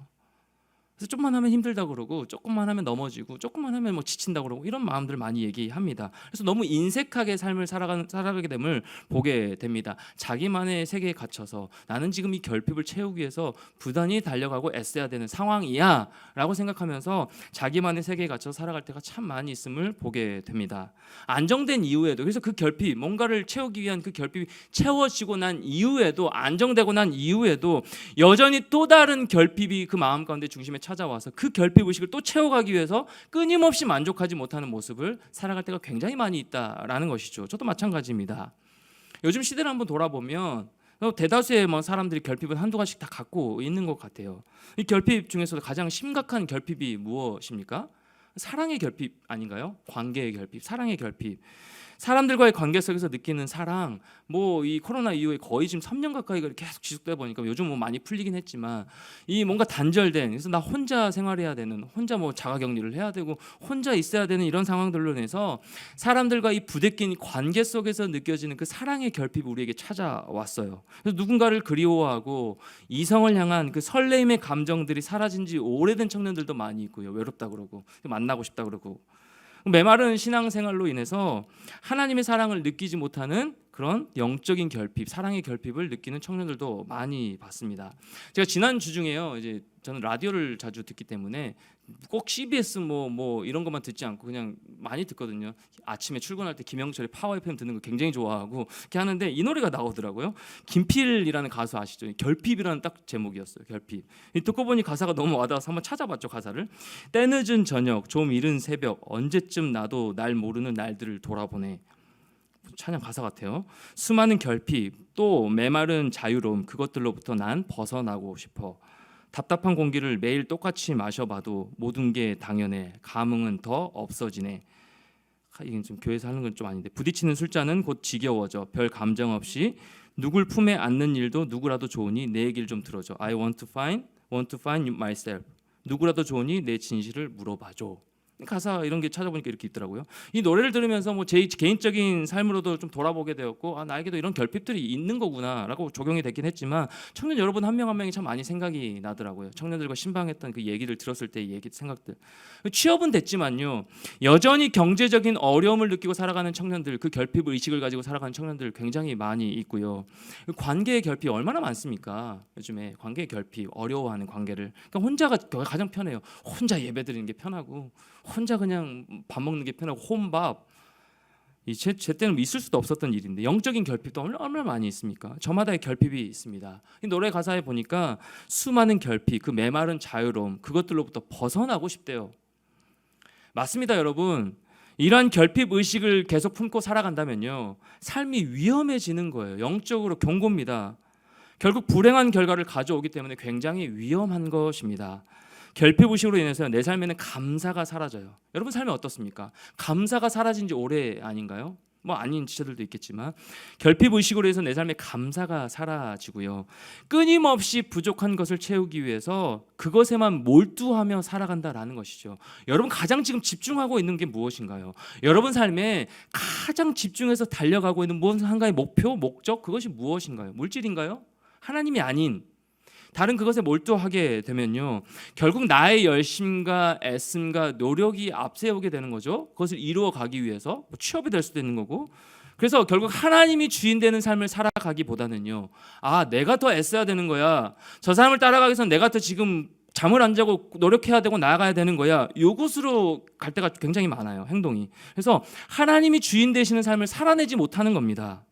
[SPEAKER 3] 그래서 조금만 하면 힘들다 그러고 조금만 하면 넘어지고 조금만 하면 뭐 지친다 그러고 이런 마음들을 많이 얘기합니다. 그래서 너무 인색하게 삶을 살아가게 됨을 보게 됩니다. 자기만의 세계에 갇혀서 나는 지금 이 결핍을 채우기 위해서 부단히 달려가고 애써야 되는 상황이야 라고 생각하면서 자기만의 세계에 갇혀서 살아갈 때가 참 많이 있음을 보게 됩니다. 안정된 이후에도, 그래서 그 결핍, 뭔가를 채우기 위한 그 결핍이 채워지고 난 이후에도, 안정되고 난 이후에도 여전히 또 다른 결핍이 그 마음 가운데 중심에 찾아와서 그 결핍 의식을 또 채워가기 위해서 끊임없이 만족하지 못하는 모습을 살아갈 때가 굉장히 많이 있다라는 것이죠. 저도 마찬가지입니다. 요즘 시대를 한번 돌아보면 대다수의 사람들이 결핍은 한두 가지씩 다 갖고 있는 것 같아요. 이 결핍 중에서도 가장 심각한 결핍이 무엇입니까? 사랑의 결핍 아닌가요? 관계의 결핍, 사랑의 결핍. 사람들과의 관계 속에서 느끼는 사랑, 이 코로나 이후에 거의 지금 3년 가까이가 계속 지속되다 보니까 요즘 많이 풀리긴 했지만 이 뭔가 단절된, 그래서 나 혼자 생활해야 되는, 혼자 자가격리를 해야 되고 혼자 있어야 되는 이런 상황들로 인해서 사람들과 이 부대낀 관계 속에서 느껴지는 그 사랑의 결핍이 우리에게 찾아왔어요. 그래서 누군가를 그리워하고 이성을 향한 그 설레임의 감정들이 사라진 지 오래된 청년들도 많이 있고요. 외롭다 그러고 만나고 싶다 그러고, 메마른 신앙생활로 인해서 하나님의 사랑을 느끼지 못하는 그런 영적인 결핍, 사랑의 결핍을 느끼는 청년들도 많이 봤습니다. 제가 지난 주 중에요, 이제 저는 라디오를 자주 듣기 때문에 꼭 CBS 이런 것만 듣지 않고 그냥 많이 듣거든요. 아침에 출근할 때 김영철의 파워 FM 듣는 거 굉장히 좋아하고 이렇게 하는데 이 노래가 나오더라고요. 김필이라는 가수 아시죠? 결핍이라는 딱 제목이었어요. 결핍. 듣고 보니 가사가 너무 와닿아서 한번 찾아봤죠, 가사를. 때늦은 저녁, 좀 이른 새벽, 언제쯤 나도 날 모르는 날들을 돌아보네. 찬양 가사 같아요. 수많은 결핍, 또 메마른 자유로움, 그것들로부터 난 벗어나고 싶어. 답답한 공기를 매일 똑같이 마셔봐도 모든 게 당연해. 감흥은 더 없어지네. 이건 좀 교회에서 하는 건 좀 아닌데. 부딪히는 술잔은 곧 지겨워져. 별 감정 없이 누굴 품에 안는 일도 누구라도 좋으니 내 얘기를 좀 들어줘. I want to find myself. 누구라도 좋으니 내 진실을 물어봐줘. 가사 이런 게 찾아보니까 이렇게 있더라고요. 이 노래를 들으면서 제 개인적인 삶으로도 좀 돌아보게 되었고, 나에게도 이런 결핍들이 있는 거구나라고 적용이 됐긴 했지만 청년 여러분 한 명 한 명이 참 많이 생각이 나더라고요. 청년들과 신방했던 그 얘기를 들었을 때의 생각들. 취업은 됐지만요, 여전히 경제적인 어려움을 느끼고 살아가는 청년들, 그 결핍 의식을 가지고 살아가는 청년들 굉장히 많이 있고요. 관계의 결핍 얼마나 많습니까? 요즘에 관계의 결핍, 어려워하는 관계를. 그러니까 혼자가 가장 편해요. 혼자 예배드리는 게 편하고, 혼자 그냥 밥 먹는 게 편하고, 혼밥. 제 때는 있을 수도 없었던 일인데 영적인 결핍도 얼마나 많이 있습니까? 저마다의 결핍이 있습니다. 이 노래 가사에 보니까 수많은 결핍, 그 메마른 자유로움, 그것들로부터 벗어나고 싶대요. 맞습니다, 여러분. 이러한 결핍 의식을 계속 품고 살아간다면요, 삶이 위험해지는 거예요. 영적으로 경고입니다. 결국 불행한 결과를 가져오기 때문에 굉장히 위험한 것입니다. 결핍 의식으로 인해서 내 삶에는 감사가 사라져요. 여러분 삶이 어떻습니까? 감사가 사라진 지 오래 아닌가요? 아닌 지체들도 있겠지만 결핍 의식으로 해서 내 삶에 감사가 사라지고요. 끊임없이 부족한 것을 채우기 위해서 그것에만 몰두하며 살아간다라는 것이죠. 여러분 가장 지금 집중하고 있는 게 무엇인가요? 여러분 삶에 가장 집중해서 달려가고 있는 무엇 한가의 목표, 목적, 그것이 무엇인가요? 물질인가요? 하나님이 아닌 다른 그것에 몰두하게 되면요, 결국 나의 열심과 애씀과 노력이 앞세우게 되는 거죠. 그것을 이루어 가기 위해서 취업이 될 수도 있는 거고, 그래서 결국 하나님이 주인 되는 삶을 살아가기보다는요, 내가 더 애써야 되는 거야, 저 사람을 따라가기 위해서 내가 더 지금 잠을 안 자고 노력해야 되고 나아가야 되는 거야, 요것으로 갈 때가 굉장히 많아요, 행동이. 그래서 하나님이 주인 되시는 삶을 살아내지 못하는 겁니다.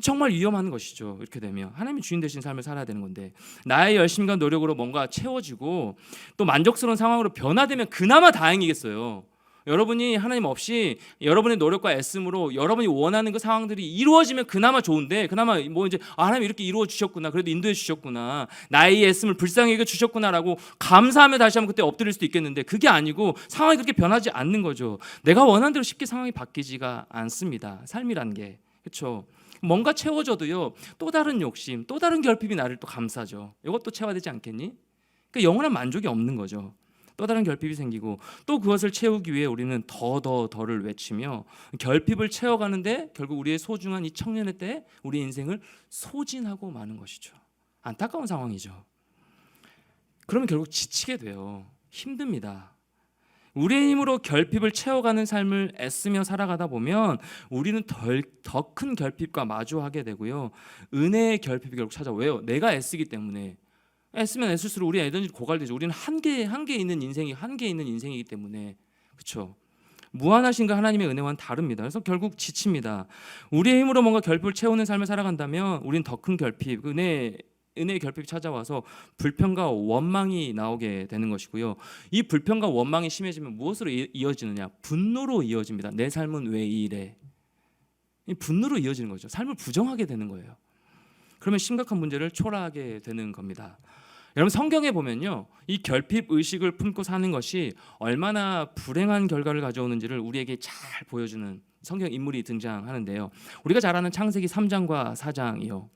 [SPEAKER 3] 정말 위험한 것이죠. 이렇게 되면 하나님이 주인 되신 삶을 살아야 되는 건데, 나의 열심과 노력으로 뭔가 채워지고 또 만족스러운 상황으로 변화되면 그나마 다행이겠어요. 여러분이 하나님 없이 여러분의 노력과 애씀으로 여러분이 원하는 그 상황들이 이루어지면 그나마 좋은데, 그나마 이제 하나님 이렇게 이루어 주셨구나, 그래도 인도해 주셨구나, 나의 애씀을 불쌍히 여겨 주셨구나라고 감사하며 다시 한번 그때 엎드릴 수도 있겠는데, 그게 아니고 상황이 그렇게 변하지 않는 거죠. 내가 원하는 대로 쉽게 상황이 바뀌지가 않습니다. 삶이란 게. 그렇죠? 뭔가 채워져도요, 또 다른 욕심, 또 다른 결핍이 나를 또 감싸죠. 이것도 채워야 되지 않겠니? 그러니까 영원한 만족이 없는 거죠. 또 다른 결핍이 생기고, 또 그것을 채우기 위해 우리는 더를 외치며 결핍을 채워가는데 결국 우리의 소중한 이 청년의 때 우리 인생을 소진하고 마는 것이죠. 안타까운 상황이죠. 그러면 결국 지치게 돼요. 힘듭니다. 우리의 힘으로 결핍을 채워가는 삶을 애쓰며 살아가다 보면 우리는 더 큰 결핍과 마주하게 되고요. 은혜의 결핍이 결국 찾아와요. 내가 애쓰기 때문에. 애쓰면 애쓸수록 우리 에너지 고갈되죠. 우리는 한계 있는 인생이기 때문에. 그렇죠? 무한하신가 하나님의 은혜와는 다릅니다. 그래서 결국 지칩니다. 우리의 힘으로 뭔가 결핍을 채우는 삶을 살아간다면 우리는 더 큰 결핍, 은혜의 결핍이 찾아와서 불평과 원망이 나오게 되는 것이고요. 이 불평과 원망이 심해지면 무엇으로 이어지느냐? 분노로 이어집니다. 내 삶은 왜 이래? 이 분노로 이어지는 거죠. 삶을 부정하게 되는 거예요. 그러면 심각한 문제를 초래하게 되는 겁니다. 여러분 성경에 보면요, 이 결핍 의식을 품고 사는 것이 얼마나 불행한 결과를 가져오는지를 우리에게 잘 보여주는 성경 인물이 등장하는데요. 우리가 잘 아는 창세기 3장과 4장이요.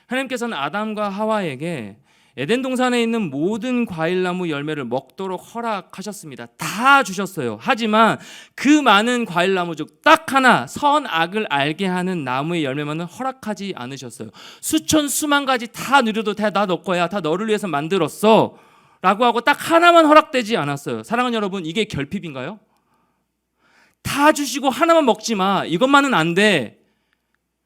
[SPEAKER 3] 하나님께서는 아담과 하와에게 에덴 동산에 있는 모든 과일나무 열매를 먹도록 허락하셨습니다. 다 주셨어요. 하지만 그 많은 과일나무 중 딱 하나 선악을 알게 하는 나무의 열매만은 허락하지 않으셨어요. 수천 수만 가지 다 누려도 다 너 거야. 다 너를 위해서 만들었어. 라고 하고 딱 하나만 허락되지 않았어요. 사랑하는 여러분, 이게 결핍인가요? 다 주시고 하나만 먹지 마. 이것만은 안 돼.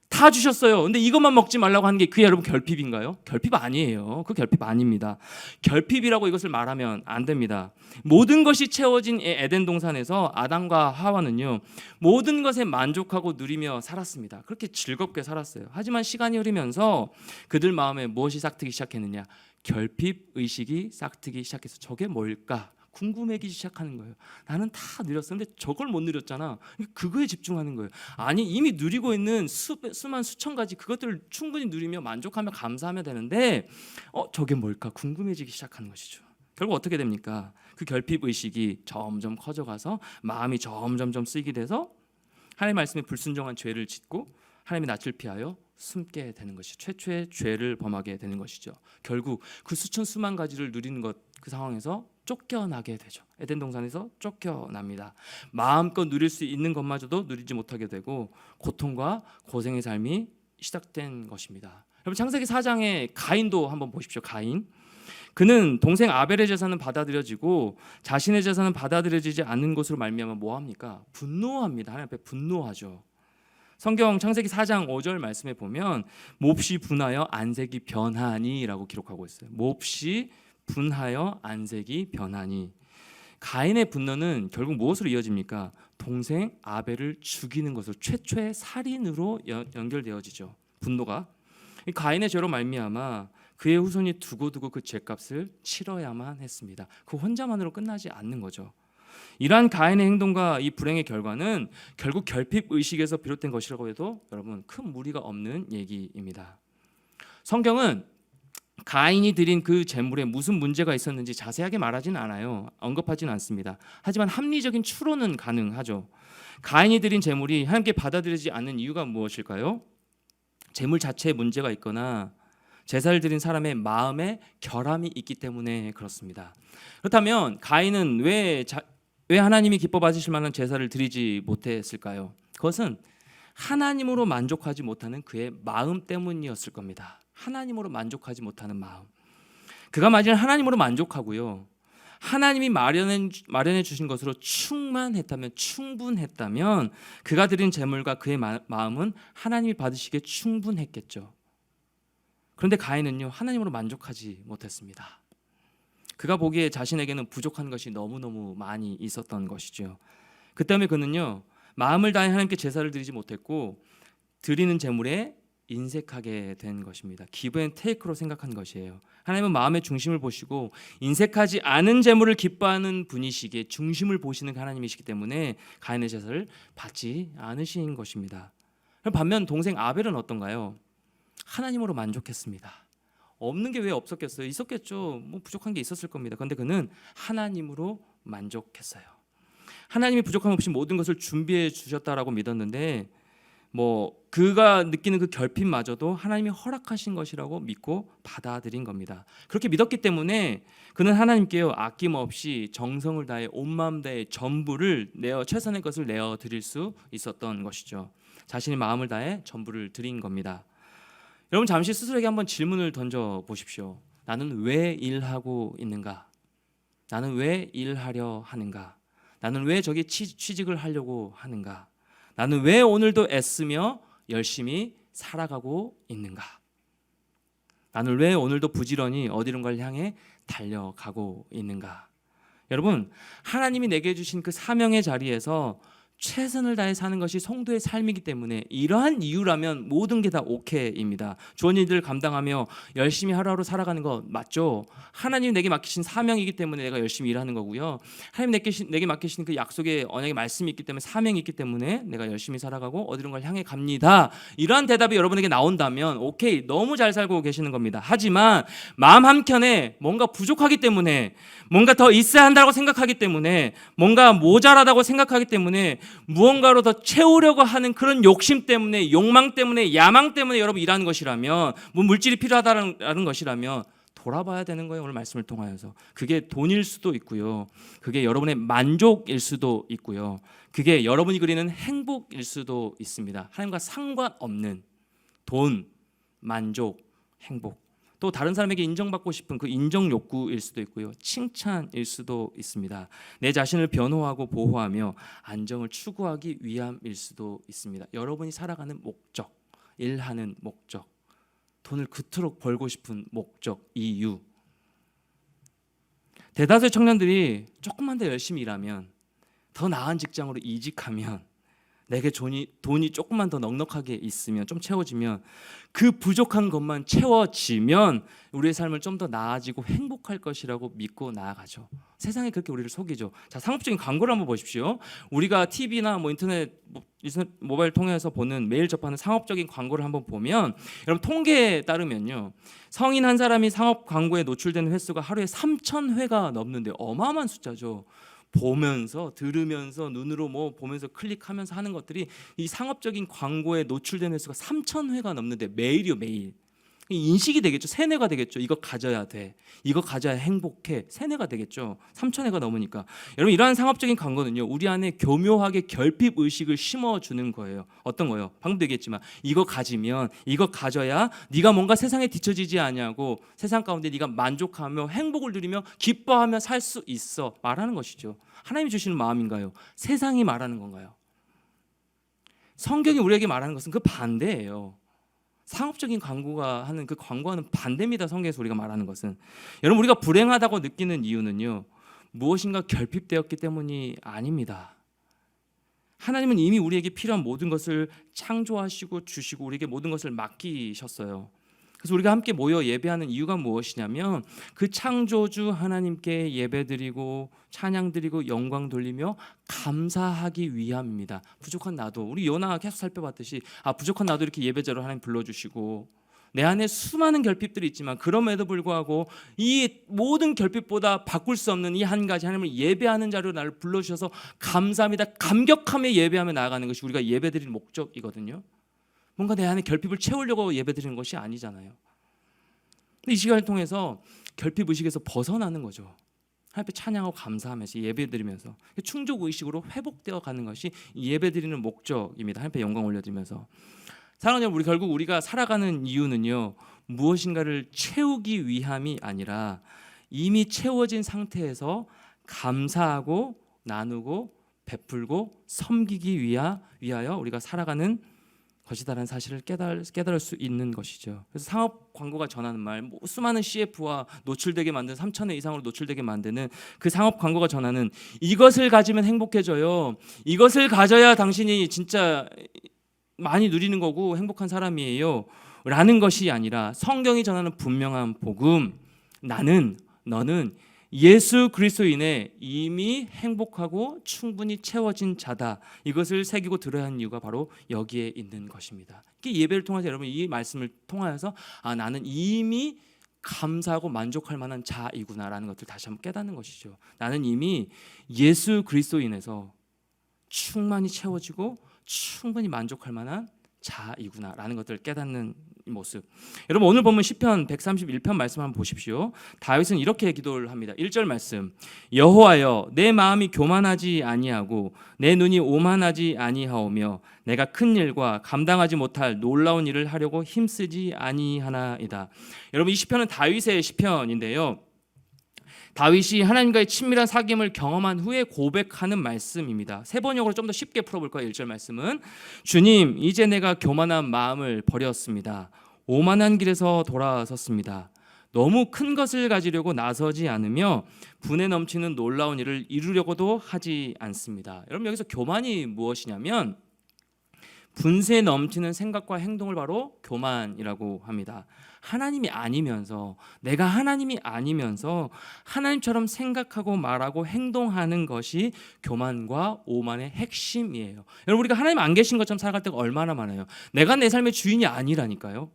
[SPEAKER 3] 다 주셨어요. 근데 이것만 먹지 말라고 하는 게 그게 여러분 결핍인가요? 결핍 아니에요. 그 결핍 아닙니다. 결핍이라고 이것을 말하면 안 됩니다. 모든 것이 채워진 에덴 동산에서 아담과 하와는요, 모든 것에 만족하고 누리며 살았습니다. 그렇게 즐겁게 살았어요. 하지만 시간이 흐르면서 그들 마음에 무엇이 싹트기 시작했느냐? 결핍 의식이 싹트기 시작해서 저게 뭘까? 궁금해지기 시작하는 거예요. 나는 다 누렸었는데 저걸 못 누렸잖아. 그거에 집중하는 거예요. 아니 이미 누리고 있는 수만 수천 가지 그것들을 충분히 누리며 만족하며 감사하면 되는데 저게 뭘까 궁금해지기 시작하는 것이죠. 결국 어떻게 됩니까? 그 결핍 의식이 점점 커져가서 마음이 점점점 쓰이게 돼서 하나님의 말씀에 불순종한 죄를 짓고 하나님의 낯을 피하여 숨게 되는 것이 최초의 죄를 범하게 되는 것이죠. 결국 그 수천 수만 가지를 누리는 것 그 상황에서 쫓겨나게 되죠. 에덴 동산에서 쫓겨납니다. 마음껏 누릴 수 있는 것마저도 누리지 못하게 되고 고통과 고생의 삶이 시작된 것입니다. 여러분 창세기 4장의 가인도 한번 보십시오. 가인. 그는 동생 아벨의 제사는 받아들여지고 자신의 제사는 받아들여지지 않는 것으로 말미암아 뭐합니까? 분노합니다. 하나님 앞에 분노하죠. 성경 창세기 4장 5절 말씀에 보면 몹시 분하여 안색이 변하니라고 기록하고 있어요. 몹시 분하여 안색이 변하니. 가인의 분노는 결국 무엇으로 이어집니까? 동생 아벨을 죽이는 것으로 최초의 살인으로 연결되어지죠. 분노가 가인의 죄로 말미암아 그의 후손이 두고두고 그 죄값을 치러야만 했습니다. 그 혼자만으로 끝나지 않는 거죠. 이러한 가인의 행동과 이 불행의 결과는 결국 결핍 의식에서 비롯된 것이라고 해도 여러분 큰 무리가 없는 얘기입니다. 성경은 가인이 드린 그 제물에 무슨 문제가 있었는지 자세하게 말하지는 않아요. 언급하지는 않습니다. 하지만 합리적인 추론은 가능하죠. 가인이 드린 제물이 하나님께 받아들이지 않는 이유가 무엇일까요? 제물 자체에 문제가 있거나 제사를 드린 사람의 마음에 결함이 있기 때문에 그렇습니다. 그렇다면 가인은 왜 하나님이 기뻐 받으실 만한 제사를 드리지 못했을까요? 그것은 하나님으로 만족하지 못하는 그의 마음 때문이었을 겁니다. 하나님으로 만족하지 못하는 마음. 그가 만약 하나님으로 만족하고요, 하나님이 마련해 주신 것으로 충분했다면 그가 드린 제물과 그의 마음은 하나님이 받으시기에 충분했겠죠. 그런데 가인은요, 하나님으로 만족하지 못했습니다. 그가 보기에 자신에게는 부족한 것이 너무너무 많이 있었던 것이죠. 그 때문에 그는요, 마음을 다해 하나님께 제사를 드리지 못했고 드리는 제물에 인색하게 된 것입니다. 기브 앤 테이크로 생각한 것이에요. 하나님은 마음의 중심을 보시고 인색하지 않은 제물을 기뻐하는 분이시기에 중심을 보시는 하나님이시기 때문에 가인의 제사를 받지 않으신 것입니다. 반면 동생 아벨은 어떤가요? 하나님으로 만족했습니다. 없는 게 왜 없었겠어요? 있었겠죠. 뭐 부족한 게 있었을 겁니다. 그런데 그는 하나님으로 만족했어요. 하나님이 부족함 없이 모든 것을 준비해 주셨다라고 믿었는데 그가 느끼는 그 결핍마저도 하나님이 허락하신 것이라고 믿고 받아들인 겁니다. 그렇게 믿었기 때문에 그는 하나님께요 아낌없이 정성을 다해 온 마음 다해 전부를 최선의 것을 내어 드릴 수 있었던 것이죠. 자신의 마음을 다해 전부를 드린 겁니다. 여러분 잠시 스스로에게 한번 질문을 던져 보십시오. 나는 왜 일하고 있는가? 나는 왜 일하려 하는가? 나는 왜 저기 취직을 하려고 하는가? 나는 왜 오늘도 애쓰며 열심히 살아가고 있는가? 나는 왜 오늘도 부지런히 어디론가를 향해 달려가고 있는가? 여러분, 하나님이 내게 주신 그 사명의 자리에서 최선을 다해 사는 것이 성도의 삶이기 때문에 이러한 이유라면 모든 게 다 오케이입니다. 좋은 일들을 감당하며 열심히 하루하루 살아가는 거 맞죠? 하나님이 내게 맡기신 사명이기 때문에 내가 열심히 일하는 거고요. 하나님 내게 맡기신 그 약속의 언약의 말씀이 있기 때문에 사명이 있기 때문에 내가 열심히 살아가고 어디론가를 향해 갑니다. 이러한 대답이 여러분에게 나온다면 오케이, 너무 잘 살고 계시는 겁니다. 하지만 마음 한켠에 뭔가 부족하기 때문에, 뭔가 더 있어야 한다고 생각하기 때문에, 뭔가 모자라다고 생각하기 때문에 무언가로 더 채우려고 하는 그런 욕심 때문에, 욕망 때문에, 야망 때문에 여러분 일하는 것이라면, 뭐 물질이 필요하다는 것이라면 돌아봐야 되는 거예요. 오늘 말씀을 통하여서 그게 돈일 수도 있고요, 그게 여러분의 만족일 수도 있고요, 그게 여러분이 그리는 행복일 수도 있습니다. 하나님과 상관없는 돈, 만족, 행복, 또 다른 사람에게 인정받고 싶은 그 인정 욕구일 수도 있고요, 칭찬일 수도 있습니다. 내 자신을 변호하고 보호하며 안정을 추구하기 위함일 수도 있습니다. 여러분이 살아가는 목적, 일하는 목적, 돈을 그토록 벌고 싶은 목적, 이유. 대다수의 청년들이 조금만 더 열심히 일하면, 더 나은 직장으로 이직하면, 내게 돈이 조금만 더 넉넉하게 있으면, 좀 채워지면, 그 부족한 것만 채워지면 우리의 삶을 좀 더 나아지고 행복할 것이라고 믿고 나아가죠. 세상이 그렇게 우리를 속이죠. 자, 상업적인 광고를 한번 보십시오. 우리가 TV나 인터넷 모바일 통해서 보는, 매일 접하는 상업적인 광고를 한번 보면, 여러분 통계에 따르면요, 성인 한 사람이 상업 광고에 노출되는 횟수가 하루에 3,000회가 넘는데 어마어마한 숫자죠. 보면서, 들으면서, 눈으로 뭐 보면서 클릭하면서 하는 것들이 이 상업적인 광고에 노출되는 횟수가 3,000회가 넘는데 매일이요, 매일. 인식이 되겠죠. 세뇌가 되겠죠. 이거 가져야 돼, 이거 가져야 행복해, 세뇌가 되겠죠. 3,000회가 넘으니까. 여러분, 이러한 상업적인 광고는요, 우리 안에 교묘하게 결핍 의식을 심어주는 거예요. 어떤 거요? 방금도 얘기했지만 이거 가지면, 이거 가져야 네가 뭔가 세상에 뒤처지지 않냐고, 세상 가운데 네가 만족하며 행복을 누리며 기뻐하며 살 수 있어 말하는 것이죠. 하나님이 주시는 마음인가요? 세상이 말하는 건가요? 성경이 우리에게 말하는 것은 그 반대예요. 상업적인 광고가 하는 그 광고와는 반대입니다. 성경에서 우리가 말하는 것은. 여러분, 우리가 불행하다고 느끼는 이유는요, 무엇인가 결핍되었기 때문이 아닙니다. 하나님은 이미 우리에게 필요한 모든 것을 창조하시고 주시고 우리에게 모든 것을 맡기셨어요. 그래서 우리가 함께 모여 예배하는 이유가 무엇이냐면, 그 창조주 하나님께 예배드리고 찬양드리고 영광 돌리며 감사하기 위함입니다. 부족한 나도, 우리 요나 계속 살펴봤듯이, 부족한 나도 이렇게 예배자로 하나님 불러주시고, 내 안에 수많은 결핍들이 있지만 그럼에도 불구하고 이 모든 결핍보다 바꿀 수 없는 이 한 가지, 하나님을 예배하는 자리로 나를 불러주셔서 감사합니다, 감격하며 예배하며 나아가는 것이 우리가 예배드리는 목적이거든요. 뭔가 내 안에 결핍을 채우려고 예배드리는 것이 아니잖아요. 근데 이 시간을 통해서 결핍 의식에서 벗어나는 거죠. 하나님 앞에 찬양하고 감사하면서 예배드리면서 충족 의식으로 회복되어 가는 것이 예배드리는 목적입니다. 하나님 앞에 영광 올려드리면서. 사랑하는 여러분, 결국 우리가 살아가는 이유는요, 무엇인가를 채우기 위함이 아니라 이미 채워진 상태에서 감사하고 나누고 베풀고 섬기기 위하여 우리가 살아가는 것이다라는 사실을 깨달을 수 있는 것이죠. 그래서 상업 광고가 전하는 말, 수많은 CF와 노출되게 만든 3,000회 이상으로 노출되게 만드는 그 상업 광고가 전하는, 이것을 가지면 행복해져요, 이것을 가져야 당신이 진짜 많이 누리는 거고 행복한 사람이에요 라는 것이 아니라, 성경이 전하는 분명한 복음, 나는, 너는 예수 그리스도인에 이미 행복하고 충분히 채워진 자다, 이것을 새기고 들어야 하는 이유가 바로 여기에 있는 것입니다. 예배를 통해서 여러분 이 말씀을 통하여서 나는 이미 감사하고 만족할 만한 자이구나라는 것을 다시 한번 깨닫는 것이죠. 나는 이미 예수 그리스도인에서 충만히 채워지고 충분히 만족할 만한 자이구나라는 것들을 깨닫는 모습. 여러분 오늘 보면 시편 131편 말씀 한번 보십시오. 다윗은 이렇게 기도를 합니다. 1절 말씀. 여호와여 내 마음이 교만하지 아니하고 내 눈이 오만하지 아니하오며 내가 큰 일과 감당하지 못할 놀라운 일을 하려고 힘쓰지 아니하나이다. 여러분 이 시편은 다윗의 시편인데요. 다윗이 하나님과의 친밀한 사귐을 경험한 후에 고백하는 말씀입니다. 세 번역으로 좀 더 쉽게 풀어볼 거예요. 1절 말씀은 주님 이제 내가 교만한 마음을 버렸습니다. 오만한 길에서 돌아섰습니다. 너무 큰 것을 가지려고 나서지 않으며 분에 넘치는 놀라운 일을 이루려고도 하지 않습니다. 여러분 여기서 교만이 무엇이냐면 분세 넘치는 생각과 행동을 바로 교만이라고 합니다. 하나님이 아니면서 내가 하나님이 아니면서 하나님처럼 생각하고 말하고 행동하는 것이 교만과 오만의 핵심이에요. 여러분 우리가 하나님 안 계신 것처럼 살아갈 때가 얼마나 많아요. 내가 내 삶의 주인이 아니라니까요.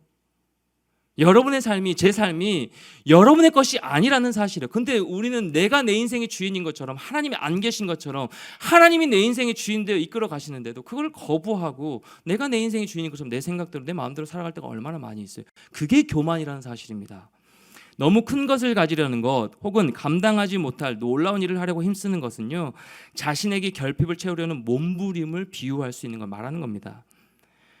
[SPEAKER 3] 여러분의 삶이 제 삶이 여러분의 것이 아니라는 사실이에요. 근데 우리는 내가 내 인생의 주인인 것처럼 하나님이 안 계신 것처럼 하나님이 내 인생의 주인되어 이끌어 가시는데도 그걸 거부하고 내가 내 인생의 주인인 것처럼 내 생각대로 내 마음대로 살아갈 때가 얼마나 많이 있어요. 그게 교만이라는 사실입니다. 너무 큰 것을 가지려는 것 혹은 감당하지 못할 놀라운 일을 하려고 힘쓰는 것은요 자신에게 결핍을 채우려는 몸부림을 비유할 수 있는 걸 말하는 겁니다.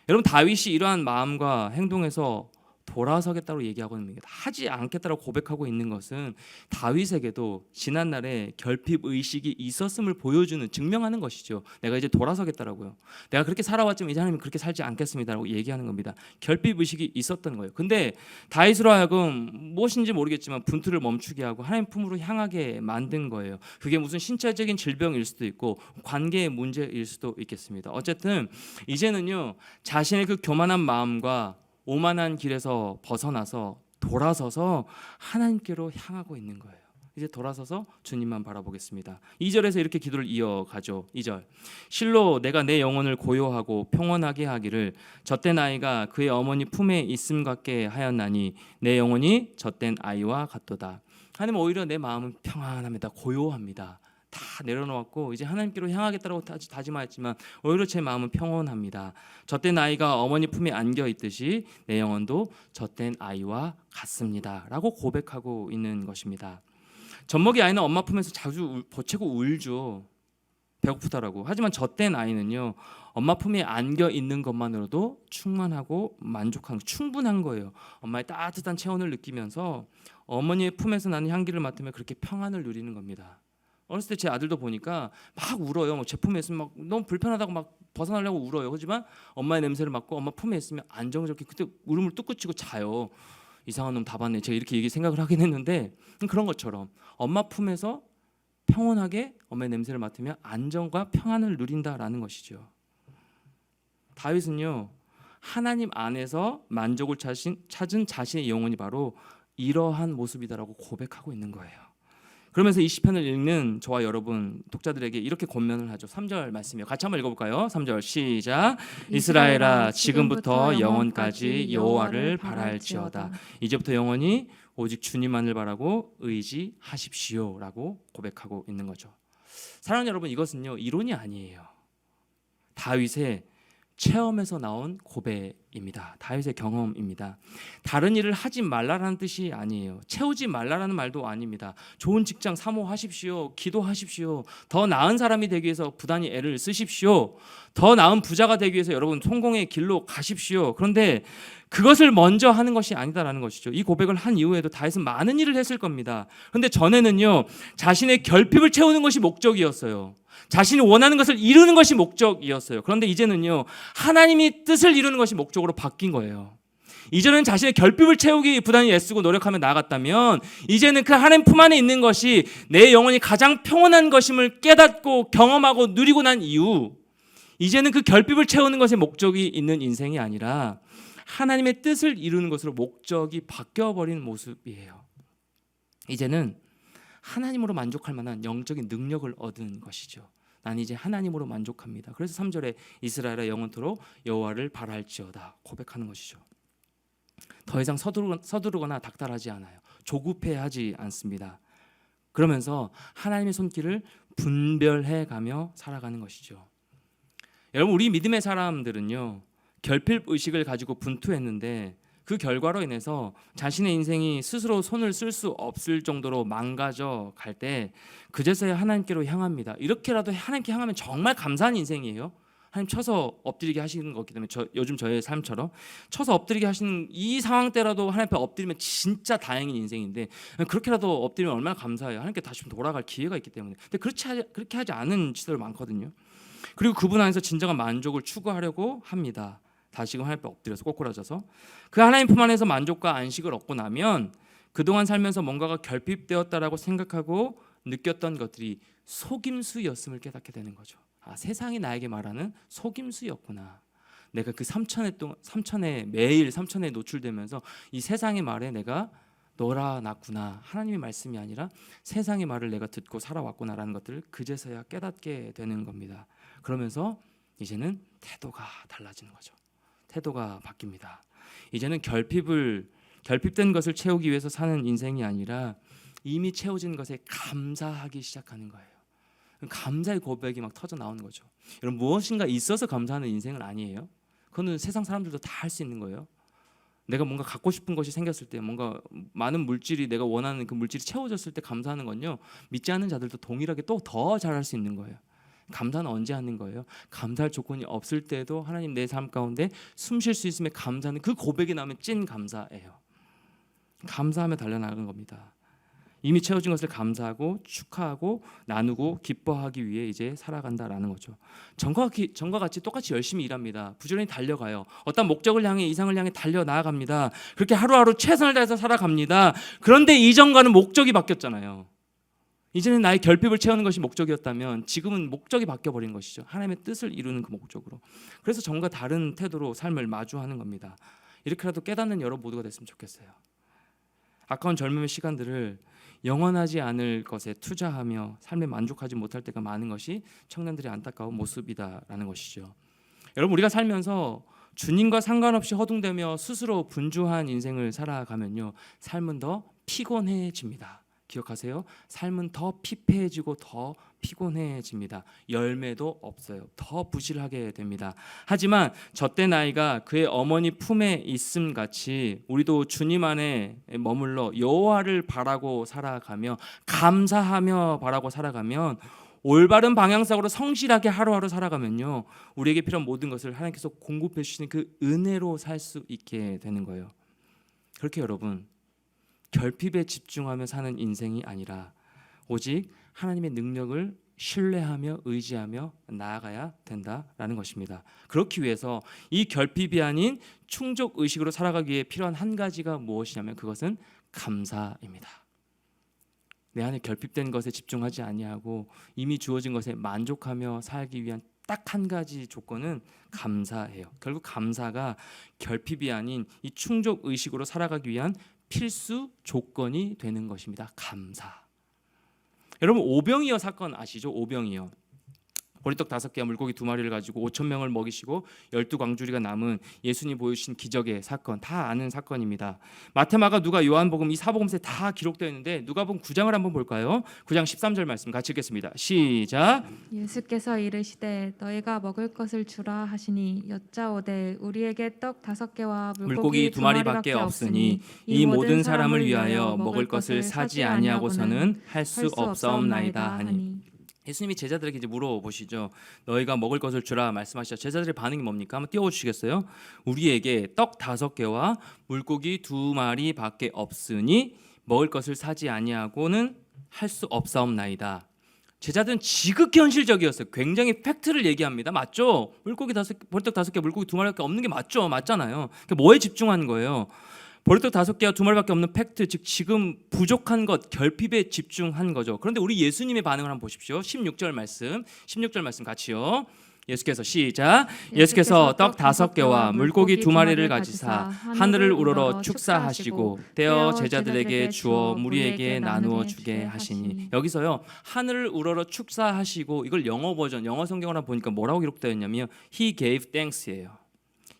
[SPEAKER 3] 여러분 다윗이 이러한 마음과 행동에서 돌아서겠다고 얘기하고 있는 게 하지 않겠다고 고백하고 있는 것은 다윗에게도 지난날에 결핍 의식이 있었음을 보여주는 증명하는 것이죠. 내가 이제 돌아서겠다라고요. 내가 그렇게 살아왔지만 이제 하나님은 그렇게 살지 않겠습니다라고 얘기하는 겁니다. 결핍 의식이 있었던 거예요. 근데 다윗으로 하여금 무엇인지 모르겠지만 분투를 멈추게 하고 하나님 품으로 향하게 만든 거예요. 그게 무슨 신체적인 질병일 수도 있고 관계의 문제일 수도 있겠습니다. 어쨌든 이제는요 자신의 그 교만한 마음과 오만한 길에서 벗어나서 돌아서서 하나님께로 향하고 있는 거예요. 이제 돌아서서 주님만 바라보겠습니다. 2절에서 이렇게 기도를 이어가죠. 2절 실로 내가 내 영혼을 고요하고 평온하게 하기를 젖된 아이가 그의 어머니 품에 있음 같게 하였나니 내 영혼이 젖된 아이와 같도다. 하나님 오히려 내 마음은 평안합니다. 고요합니다. 다 내려놓았고 이제 하나님께로 향하겠다고 다짐하였지만 오히려 제 마음은 평온합니다. 젖된 아이가 어머니 품에 안겨 있듯이 내 영혼도 젖된 아이와 같습니다 라고 고백하고 있는 것입니다. 젖먹이 아이는 엄마 품에서 자주 보채고 울죠. 배고프다라고. 하지만 젖된 아이는요 엄마 품에 안겨 있는 것만으로도 충만하고 만족한 충분한 거예요. 엄마의 따뜻한 체온을 느끼면서 어머니의 품에서 나는 향기를 맡으며 그렇게 평안을 누리는 겁니다. 어렸을 때 제 아들도 보니까 막 울어요. 뭐 제품에 있으면 막 너무 불편하다고 막 벗어나려고 울어요. 하지만 엄마의 냄새를 맡고 엄마 품에 있으면 안정적이게 그때 울음을 뚝 그치고 자요. 이상한 놈 다 봤네. 제가 이렇게 생각을 하긴 했는데 그런 것처럼 엄마 품에서 평온하게 엄마의 냄새를 맡으며 안정과 평안을 누린다라는 것이죠. 다윗은요 하나님 안에서 만족을 찾은 자신의 영혼이 바로 이러한 모습이다라고 고백하고 있는 거예요. 그러면서 이 시편을 읽는 저와 여러분 독자들에게 이렇게 권면을 하죠. 3절 말씀이요. 같이 한번 읽어볼까요? 3절 시작. 이스라엘아 지금부터 영원까지 여호와를 바랄지어다. 이제부터 영원히 오직 주님만을 바라고 의지하십시오라고 고백하고 있는 거죠. 사랑하는 여러분 이것은요 이론이 아니에요. 다윗의 체험에서 나온 고백입니다. 다윗의 경험입니다. 다른 일을 하지 말라라는 뜻이 아니에요. 채우지 말라라는 말도 아닙니다. 좋은 직장 사모하십시오. 기도하십시오. 더 나은 사람이 되기 위해서 부단히 애를 쓰십시오. 더 나은 부자가 되기 위해서 여러분 성공의 길로 가십시오. 그런데 그것을 먼저 하는 것이 아니다라는 것이죠. 이 고백을 한 이후에도 다윗은 많은 일을 했을 겁니다. 그런데 전에는요 자신의 결핍을 채우는 것이 목적이었어요. 자신이 원하는 것을 이루는 것이 목적이었어요. 그런데 이제는요 하나님이 뜻을 이루는 것이 목적으로 바뀐 거예요. 이전에는 자신의 결핍을 채우기 부단히 애쓰고 노력하며 나아갔다면 이제는 그 하나님 품 안에 있는 것이 내 영혼이 가장 평온한 것임을 깨닫고 경험하고 누리고 난 이후 이제는 그 결핍을 채우는 것에 목적이 있는 인생이 아니라 하나님의 뜻을 이루는 것으로 목적이 바뀌어버린 모습이에요. 이제는 하나님으로 만족할 만한 영적인 능력을 얻은 것이죠. 난 이제 하나님으로 만족합니다. 그래서 3절에 이스라엘아 영원토록 여호와를 바랄지어다 고백하는 것이죠. 더 이상 서두르거나 닥달하지 않아요. 조급해하지 않습니다. 그러면서 하나님의 손길을 분별해가며 살아가는 것이죠. 여러분 우리 믿음의 사람들은요 결핍 의식을 가지고 분투했는데 그 결과로 인해서 자신의 인생이 스스로 손을 쓸 수 없을 정도로 망가져 갈 때 그제서야 하나님께로 향합니다. 이렇게라도 하나님께 향하면 정말 감사한 인생이에요. 하나님 쳐서 엎드리게 하시는 거기 때문에 요즘 저의 삶처럼 쳐서 엎드리게 하시는 이 상황 때라도 하나님 앞에 엎드리면 진짜 다행인 인생인데 그렇게라도 엎드리면 얼마나 감사해요. 하나님께 다시 좀 돌아갈 기회가 있기 때문에. 근데 그렇게 하지 않은 시대들 많거든요. 그리고 그분 안에서 진정한 만족을 추구하려고 합니다. 다시금 하나님 앞에 엎드려서 꼬꾸라져서 그 하나님 품 안에서 만족과 안식을 얻고 나면 그동안 살면서 뭔가가 결핍되었다라고 생각하고 느꼈던 것들이 속임수였음을 깨닫게 되는 거죠. 아, 세상이 나에게 말하는 속임수였구나. 내가 그 삼천에 매일 삼천에 노출되면서 이 세상의 말에 내가 놀아났구나. 하나님의 말씀이 아니라 세상의 말을 내가 듣고 살아왔구나라는 것들을 그제서야 깨닫게 되는 겁니다. 그러면서 이제는 태도가 달라지는 거죠. 태도가 바뀝니다. 이제는 결핍된 것을 채우기 위해서 사는 인생이 아니라 이미 채워진 것에 감사하기 시작하는 거예요. 감사의 고백이 막 터져 나오는 거죠. 여러분, 무엇인가 있어서 감사하는 인생은 아니에요. 그거는 세상 사람들도 다 할 수 있는 거예요. 내가 뭔가 갖고 싶은 것이 생겼을 때, 뭔가 많은 물질이 내가 원하는 그 물질이 채워졌을 때 감사하는 건요, 믿지 않는 자들도 동일하게 또 더 잘할 수 있는 거예요. 감사는 언제 하는 거예요? 감사할 조건이 없을 때도 하나님 내 삶 가운데 숨 쉴 수 있음에 감사하는 그 고백이 나오면 찐 감사예요. 감사하며 달려나가는 겁니다. 이미 채워진 것을 감사하고 축하하고 나누고 기뻐하기 위해 이제 살아간다라는 거죠. 전과 같이 똑같이 열심히 일합니다. 부지런히 달려가요. 어떤 목적을 향해, 이상을 향해 달려나갑니다. 그렇게 하루하루 최선을 다해서 살아갑니다. 그런데 이전과는 목적이 바뀌었잖아요. 이제는 나의 결핍을 채우는 것이 목적이었다면 지금은 목적이 바뀌어버린 것이죠. 하나님의 뜻을 이루는 그 목적으로. 그래서 전과 다른 태도로 삶을 마주하는 겁니다. 이렇게라도 깨닫는 여러분 모두가 됐으면 좋겠어요. 아까운 젊음의 시간들을 영원하지 않을 것에 투자하며 삶에 만족하지 못할 때가 많은 것이 청년들의 안타까운 모습이다라는 것이죠. 여러분, 우리가 살면서 주님과 상관없이 허둥대며 스스로 분주한 인생을 살아가면요, 삶은 더 피곤해집니다. 기억하세요. 삶은 더 피폐해지고 더 피곤해집니다. 열매도 없어요. 더 부실하게 됩니다. 하지만 젖대 나이가 그의 어머니 품에 있음 같이 우리도 주님 안에 머물러 여호와를 바라고 살아가며 감사하며 바라고 살아가면, 올바른 방향성으로 성실하게 하루하루 살아가면요, 우리에게 필요한 모든 것을 하나님께서 공급해 주시는 그 은혜로 살 수 있게 되는 거예요. 그렇게 여러분, 결핍에 집중하며 사는 인생이 아니라 오직 하나님의 능력을 신뢰하며 의지하며 나아가야 된다라는 것입니다. 그렇기 위해서 이 결핍이 아닌 충족 의식으로 살아가기 위해 필요한 한 가지가 무엇이냐면 그것은 감사입니다. 내 안에 결핍된 것에 집중하지 아니하고 이미 주어진 것에 만족하며 살기 위한 딱 한 가지 조건은 감사예요. 결국 감사가 결핍이 아닌 이 충족 의식으로 살아가기 위한 필수 조건이 되는 것입니다. 감사. 여러분, 오병이어 사건 아시죠? 오병이어. 보리떡 5개와 물고기 2마리를 가지고 5,000명을 먹이시고 12광주리가 남은 예수님 보여주신 기적의 사건, 다 아는 사건입니다. 마태, 마가, 누가, 요한복음 이 사복음서에 다 기록되어 있는데 누가복음 9장을 한번 볼까요? 9장 13절 말씀 같이 읽겠습니다. 시작.
[SPEAKER 12] 예수께서 이르시되 너희가 먹을 것을 주라 하시니 여짜오되 우리에게 떡 5개와 물고기 2마리밖에 없으니
[SPEAKER 3] 이 모든 사람을 위하여 먹을 것을 사지 아니하고서는 할 수 없사옵나이다 하니. 예수님이 제자들에게 이제 물어보시죠. 너희가 먹을 것을 주라 말씀하시죠. 제자들의 반응이 뭡니까? 한번 띄워주시겠어요? 우리에게 떡 5개와 물고기 2마리밖에 없으니 먹을 것을 사지 아니하고는 할 수 없사옵나이다. 제자들은 지극히 현실적이었어요. 굉장히 팩트를 얘기합니다. 맞죠? 보리떡 5개, 물고기 2마리밖에 없는 게 맞죠? 맞잖아요. 뭐에 집중하는 거예요? 보리떡 5개와 2마리밖에 없는 팩트, 즉 지금 부족한 것, 결핍에 집중한 거죠. 그런데 우리 예수님의 반응을 한번 보십시오. 16절 말씀 같이요. 예수께서 시작. 예수께서 떡 5개와 물고기 2마리를 가지사 하늘을 우러러 축사하시고 떼어 제자들에게 주어 무리에게 나누어 주게 하시니. 여기서요, 하늘을 우러러 축사하시고, 이걸 영어 버전, 영어 성경을 한번 보니까 뭐라고 기록되어 있냐면 He gave thanks예요.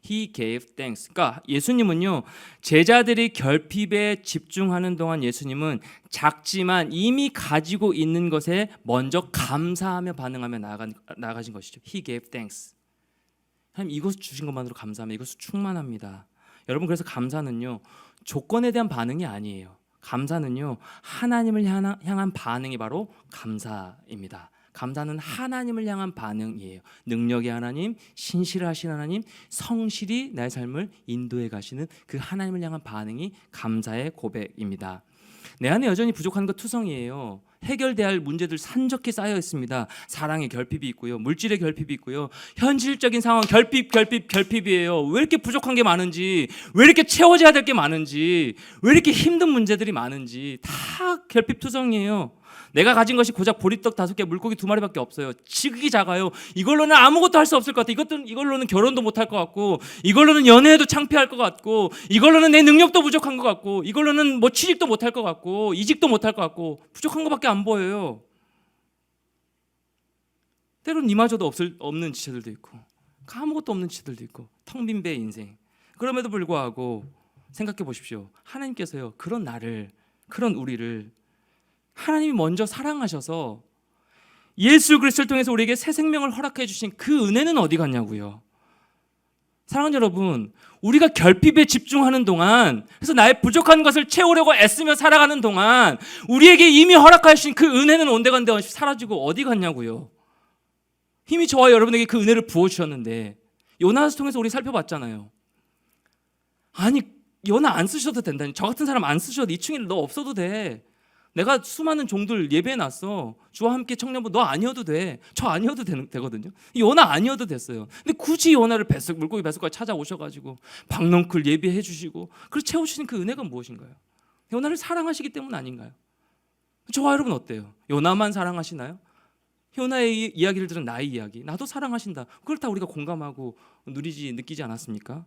[SPEAKER 3] He gave thanks. 그러니까 예수님은요, 제자들이 결핍에 집중하는 동안 예수님은 작지만 이미 가지고 있는 것에 먼저 감사하며 반응하며 나아가신 것이죠. He gave thanks. 하나님 이것을 주신 것만으로 감사합니다. 이것을 충만합니다. 여러분 그래서 감사는요 조건에 대한 반응이 아니에요. 감사는요 하나님을 향한 반응이 바로 감사입니다. 감사는 하나님을 향한 반응이에요. 능력의 하나님, 신실하신 하나님, 성실히 나의 삶을 인도해 가시는 그 하나님을 향한 반응이 감사의 고백입니다. 내 안에 여전히 부족한 것 투성이에요. 해결돼야 할 문제들 산적히 쌓여 있습니다. 사랑의 결핍이 있고요, 물질의 결핍이 있고요, 현실적인 상황 결핍이에요. 왜 이렇게 부족한 게 많은지, 왜 이렇게 채워져야 될 게 많은지, 왜 이렇게 힘든 문제들이 많은지 다 결핍투성이에요. 내가 가진 것이 고작 보리떡 5개, 물고기 2마리밖에 없어요. 지극히 작아요. 이걸로는 아무것도 할 수 없을 것 같아. 이걸로는 결혼도 못할 것 같고, 이걸로는 연애해도 창피할 것 같고, 이걸로는 내 능력도 부족한 것 같고, 이걸로는 뭐 취직도 못할 것 같고, 이직도 못할 것 같고, 부족한 것밖에 안 보여요. 때로는 이마저도 없는 지체들도 있고, 아무것도 없는 지체들도 있고, 텅 빈 배 인생. 그럼에도 불구하고 생각해 보십시오. 하나님께서요 그런 나를, 그런 우리를 하나님이 먼저 사랑하셔서 예수 그리스도를 통해서 우리에게 새 생명을 허락해 주신 그 은혜는 어디 갔냐고요. 사랑하는 여러분, 우리가 결핍에 집중하는 동안, 그래서 나의 부족한 것을 채우려고 애쓰며 살아가는 동안 우리에게 이미 허락하신 그 은혜는 온데간데 없이 사라지고 어디 갔냐고요. 이미 저와 여러분에게 그 은혜를 부어주셨는데, 요나를 통해서 우리 살펴봤잖아요. 아니 요나 안 쓰셔도 된다니. 저 같은 사람 안 쓰셔도, 이 충일 너 없어도 돼. 내가 수많은 종들 예배해 놨어. 주와 함께 청년부 너 아니어도 돼. 저 아니어도 되거든요. 요나 아니어도 됐어요. 근데 굳이 요나를 물고기 뱃속까지 찾아오셔가지고 박넝쿨 예배해 주시고 그걸 채워주신 그 은혜가 무엇인가요? 요나를 사랑하시기 때문 아닌가요? 저와 여러분 어때요? 요나만 사랑하시나요? 요나의 이야기를 들은 나의 이야기, 나도 사랑하신다. 그걸 다 우리가 공감하고 느끼지 않았습니까?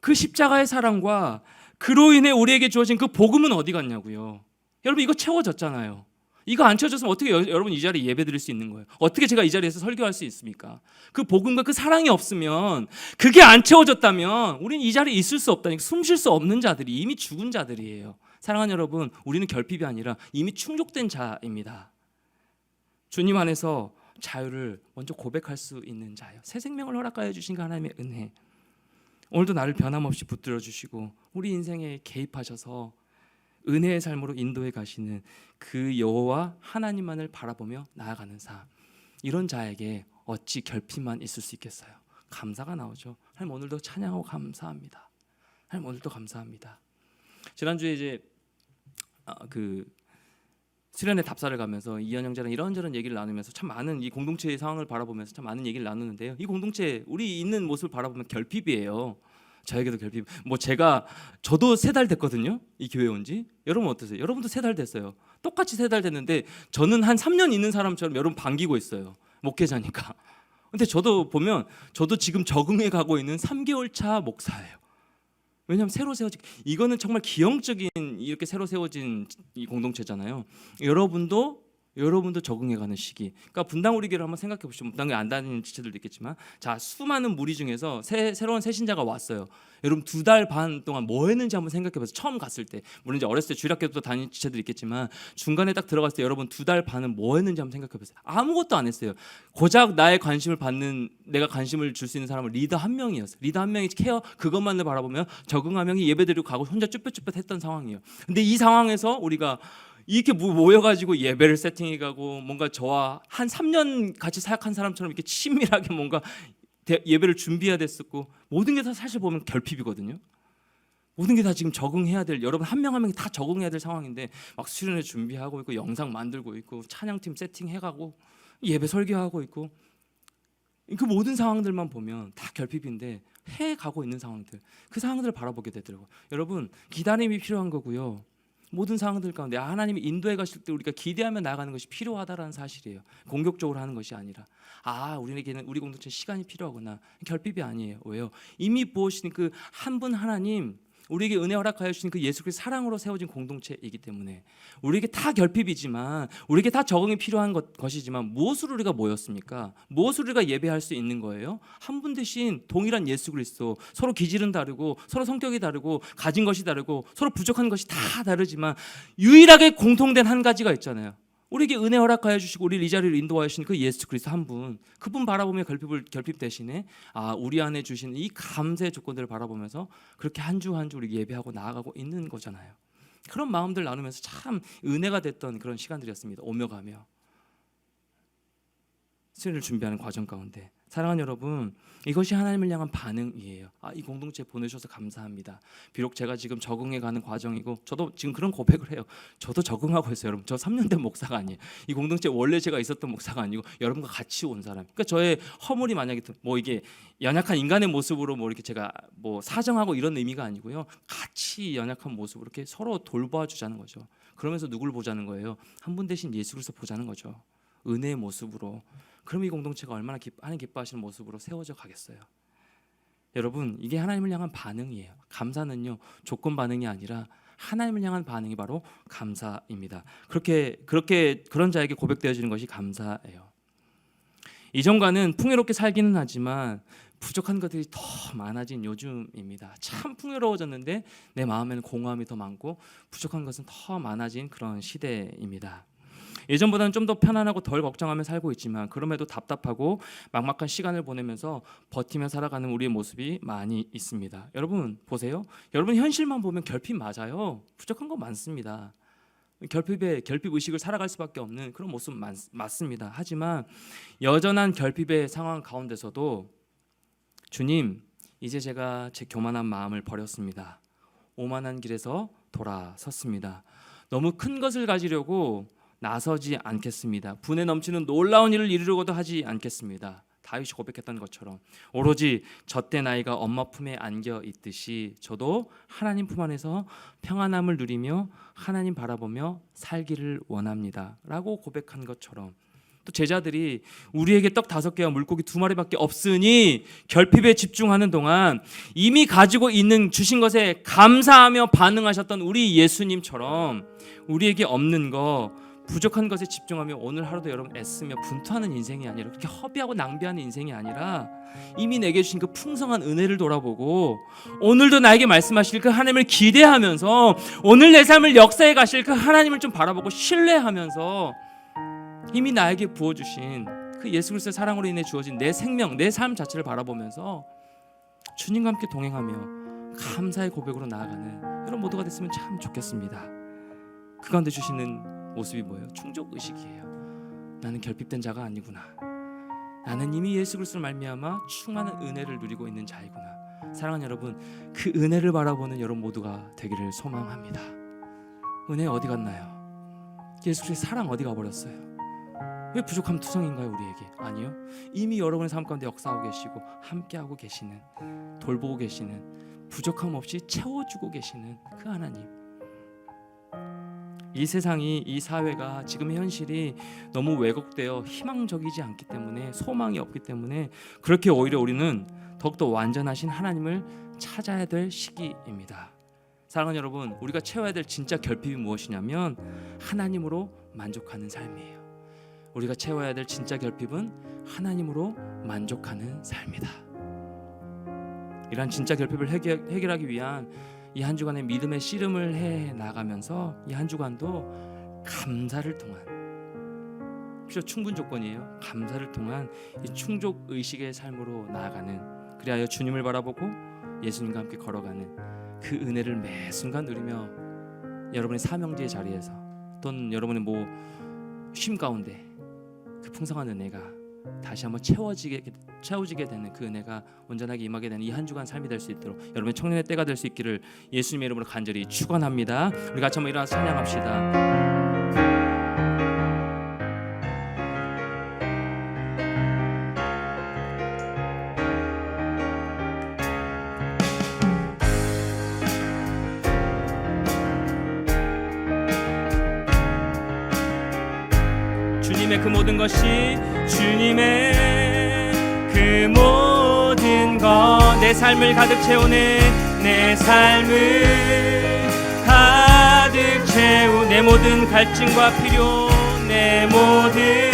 [SPEAKER 3] 그 십자가의 사랑과 그로 인해 우리에게 주어진 그 복음은 어디 갔냐고요. 여러분 이거 채워졌잖아요. 이거 안 채워졌으면 어떻게 여러분 이 자리에 예배 드릴 수 있는 거예요? 어떻게 제가 이 자리에서 설교할 수 있습니까? 그 복음과 그 사랑이 없으면, 그게 안 채워졌다면 우리는 이 자리에 있을 수 없다니까. 숨 쉴 수 없는 자들이, 이미 죽은 자들이에요. 사랑하는 여러분, 우리는 결핍이 아니라 이미 충족된 자입니다. 주님 안에서 자유를 먼저 고백할 수 있는 자예요. 새 생명을 허락하여 주신 그 하나님의 은혜, 오늘도 나를 변함없이 붙들어 주시고 우리 인생에 개입하셔서 은혜의 삶으로 인도해 가시는 그 여호와 하나님만을 바라보며 나아가는 삶, 이런 자에게 어찌 결핍만 있을 수 있겠어요? 감사가 나오죠. 하나님 오늘도 찬양하고 감사합니다. 하나님 오늘도 감사합니다. 지난주에 이제 수련회 답사를 가면서 이현 형제랑 이런저런 얘기를 나누면서 참 많은 이 공동체의 상황을 바라보면서 참 많은 얘기를 나누는데요. 이 공동체, 우리 있는 모습을 바라보면 결핍이에요. 저에게도 결핍. 저도 3달 됐거든요. 이 교회 온지. 여러분 어떠세요? 여러분도 3달 됐어요. 똑같이 3달 됐는데 저는 한 3년 있는 사람처럼 여러분 반기고 있어요. 목회자니까. 근데 저도 보면 저도 지금 적응해 가고 있는 3개월 차 목사예요. 왜냐하면 새로 세워진, 이거는 정말 기형적인 이렇게 새로 세워진 이 공동체잖아요. 여러분도 적응해가는 시기. 그러니까 분당 우리 교회를 한번 생각해 보시죠. 분당에 안 다니는 지체들도 있겠지만, 자, 수많은 무리 중에서 새로운 새신자가 왔어요. 여러분 2달 반 동안 뭐 했는지 한번 생각해 보세요. 처음 갔을 때, 물론 이제 어렸을 때 주일학교도 다니는 지체들 있겠지만 중간에 딱 들어갔을 때 여러분 2달 반은 뭐 했는지 한번 생각해 보세요. 아무것도 안 했어요. 고작 나의 관심을 받는, 내가 관심을 줄 수 있는 사람은 리더 한 명이었어요. 리더 한 명이 케어 그것만을 바라보며 적응하며 예배드리고 가고 혼자 쭈뼛쭈뼛 했던 상황이에요. 근데 이 상황에서 우리가 이렇게 모여가지고 예배를 세팅해가고 뭔가 저와 한 3년 같이 사역한 사람처럼 이렇게 친밀하게 뭔가 예배를 준비해야 됐었고, 모든 게 다 사실 보면 결핍이거든요. 모든 게 다 지금 적응해야 될, 여러분 한 명 한 명이 다 적응해야 될 상황인데 막 수련회 준비하고 있고 영상 만들고 있고 찬양팀 세팅해가고 예배 설교하고 있고, 그 모든 상황들만 보면 다 결핍인데 해가고 있는 상황들, 그 상황들을 바라보게 되더라고요. 여러분 기다림이 필요한 거고요. 모든 상황들 가운데 하나님이 인도해 가실 때 우리가 기대하며 나아가는 것이 필요하다라는 사실이에요. 공격적으로 하는 것이 아니라, 우리에게는 우리 공동체 시간이 필요하구나. 결핍이 아니에요. 왜요? 이미 부어주신 그 한 분 하나님, 우리에게 은혜 허락하여 주신 그 예수 그리스도 사랑으로 세워진 공동체이기 때문에 우리에게 다 결핍이지만, 우리에게 다 적응이 필요한 것이지만, 무엇으로 우리가 모였습니까? 무엇으로 우리가 예배할 수 있는 거예요? 한 분 대신 동일한 예수 그리스도, 서로 기질은 다르고 서로 성격이 다르고 가진 것이 다르고 서로 부족한 것이 다 다르지만 유일하게 공통된 한 가지가 있잖아요. 우리에게 은혜 허락하여 주시고 우리를 이 자리를 인도하여 주신 그 예수 그리스도 한 분, 그분 바라보며 결핍 대신에 우리 안에 주신 이 감사의 조건들을 바라보면서 그렇게 한 주 한 주 우리 예배하고 나아가고 있는 거잖아요. 그런 마음들 나누면서 참 은혜가 됐던 그런 시간들이었습니다. 오며 가며 수련을 준비하는 과정 가운데 사랑하는 여러분, 이것이 하나님을 향한 반응이에요. 이 공동체 보내주셔서 감사합니다. 비록 제가 지금 적응해가는 과정이고 저도 지금 그런 고백을 해요. 저도 적응하고 있어요. 여러분, 저 3년 된 목사가 아니에요. 이 공동체 원래 제가 있었던 목사가 아니고 여러분과 같이 온 사람. 그러니까 저의 허물이 만약에 뭐 이게 연약한 인간의 모습으로 뭐 이렇게 제가 뭐 사정하고 이런 의미가 아니고요. 같이 연약한 모습으로 이렇게 서로 돌봐주자는 거죠. 그러면서 누굴 보자는 거예요? 한 분 대신 예수 그리스도 보자는 거죠. 은혜의 모습으로. 그럼 이 공동체가 얼마나 하나님 기뻐하시는 모습으로 세워져 가겠어요. 여러분, 이게 하나님을 향한 반응이에요. 감사는요, 조건 반응이 아니라 하나님을 향한 반응이 바로 감사입니다. 그런 자에게 고백되어지는 것이 감사예요. 이전과는 풍요롭게 살기는 하지만 부족한 것들이 더 많아진 요즘입니다. 참 풍요로워졌는데 내 마음에는 공허함이 더 많고 부족한 것은 더 많아진 그런 시대입니다. 예전보다는 좀 더 편안하고 덜 걱정하며 살고 있지만 그럼에도 답답하고 막막한 시간을 보내면서 버티며 살아가는 우리의 모습이 많이 있습니다. 여러분 보세요. 여러분 현실만 보면 결핍 맞아요. 부족한 거 많습니다. 결핍 의식을 살아갈 수밖에 없는 그런 모습 맞습니다. 하지만 여전한 결핍의 상황 가운데서도 주님, 이제 제가 제 교만한 마음을 버렸습니다. 오만한 길에서 돌아섰습니다. 너무 큰 것을 가지려고 나서지 않겠습니다. 분에 넘치는 놀라운 일을 이루려고도 하지 않겠습니다. 다윗이 고백했던 것처럼 오로지 젖된 아이가 엄마 품에 안겨 있듯이 저도 하나님 품 안에서 평안함을 누리며 하나님 바라보며 살기를 원합니다 라고 고백한 것처럼, 또 제자들이 우리에게 떡 5개와 물고기 2마리밖에 없으니 결핍에 집중하는 동안 이미 가지고 있는 주신 것에 감사하며 반응하셨던 우리 예수님처럼 우리에게 없는 거, 부족한 것에 집중하며 오늘 하루도 여러분 애쓰며 분투하는 인생이 아니라, 그렇게 허비하고 낭비하는 인생이 아니라 이미 내게 주신 그 풍성한 은혜를 돌아보고 오늘도 나에게 말씀하실 그 하나님을 기대하면서 오늘 내 삶을 역사해 가실 그 하나님을 좀 바라보고 신뢰하면서 이미 나에게 부어주신 그 예수 그리스도의 사랑으로 인해 주어진 내 생명, 내 삶 자체를 바라보면서 주님과 함께 동행하며 감사의 고백으로 나아가는 여러분 모두가 됐으면 참 좋겠습니다. 그 가운데 주시는 모습이 뭐예요? 충족의식이에요. 나는 결핍된 자가 아니구나. 나는 이미 예수 그리스도를 말미암아 충만한 은혜를 누리고 있는 자이구나. 사랑하는 여러분, 그 은혜를 바라보는 여러분 모두가 되기를 소망합니다. 은혜 어디 갔나요? 예수 그리스도의 사랑 어디 가버렸어요? 왜 부족함 투성인가요 우리에게? 아니요, 이미 여러분의 삶 가운데 역사하고 계시고 함께하고 계시는, 돌보고 계시는, 부족함 없이 채워주고 계시는 그 하나님. 이 세상이, 이 사회가, 지금의 현실이 너무 왜곡되어 희망적이지 않기 때문에, 소망이 없기 때문에 그렇게 오히려 우리는 더욱더 완전하신 하나님을 찾아야 될 시기입니다. 사랑하는 여러분, 우리가 채워야 될 진짜 결핍이 무엇이냐면 하나님으로 만족하는 삶이에요. 우리가 채워야 될 진짜 결핍은 하나님으로 만족하는 삶이다. 이러한 진짜 결핍을 해결하기 위한 이 한 주간의 믿음의 씨름을 해 나가면서 이 한 주간도 감사를 통한, 필요 충분 조건이에요. 감사를 통한 이 충족 의식의 삶으로 나아가는, 그리하여 주님을 바라보고 예수님과 함께 걸어가는 그 은혜를 매 순간 누리며 여러분의 사명제의 자리에서 또는 여러분의 뭐 쉼 가운데 그 풍성한 은혜가 다시 한번 채워지게 되는 그 은혜가 온전하게 임하게 되는 이 한 주간 삶이 될 수 있도록 여러분의 청년의 때가 될 수 있기를 예수님의 이름으로 간절히 축원합니다. 우리 같이 한번 일어나서 찬양합시다. 주님의 그 모든 것이, 주님의 그 모든 것, 내 삶을 가득 채우네. 내 삶을 가득 채우 내 모든 갈증과 필요, 내 모든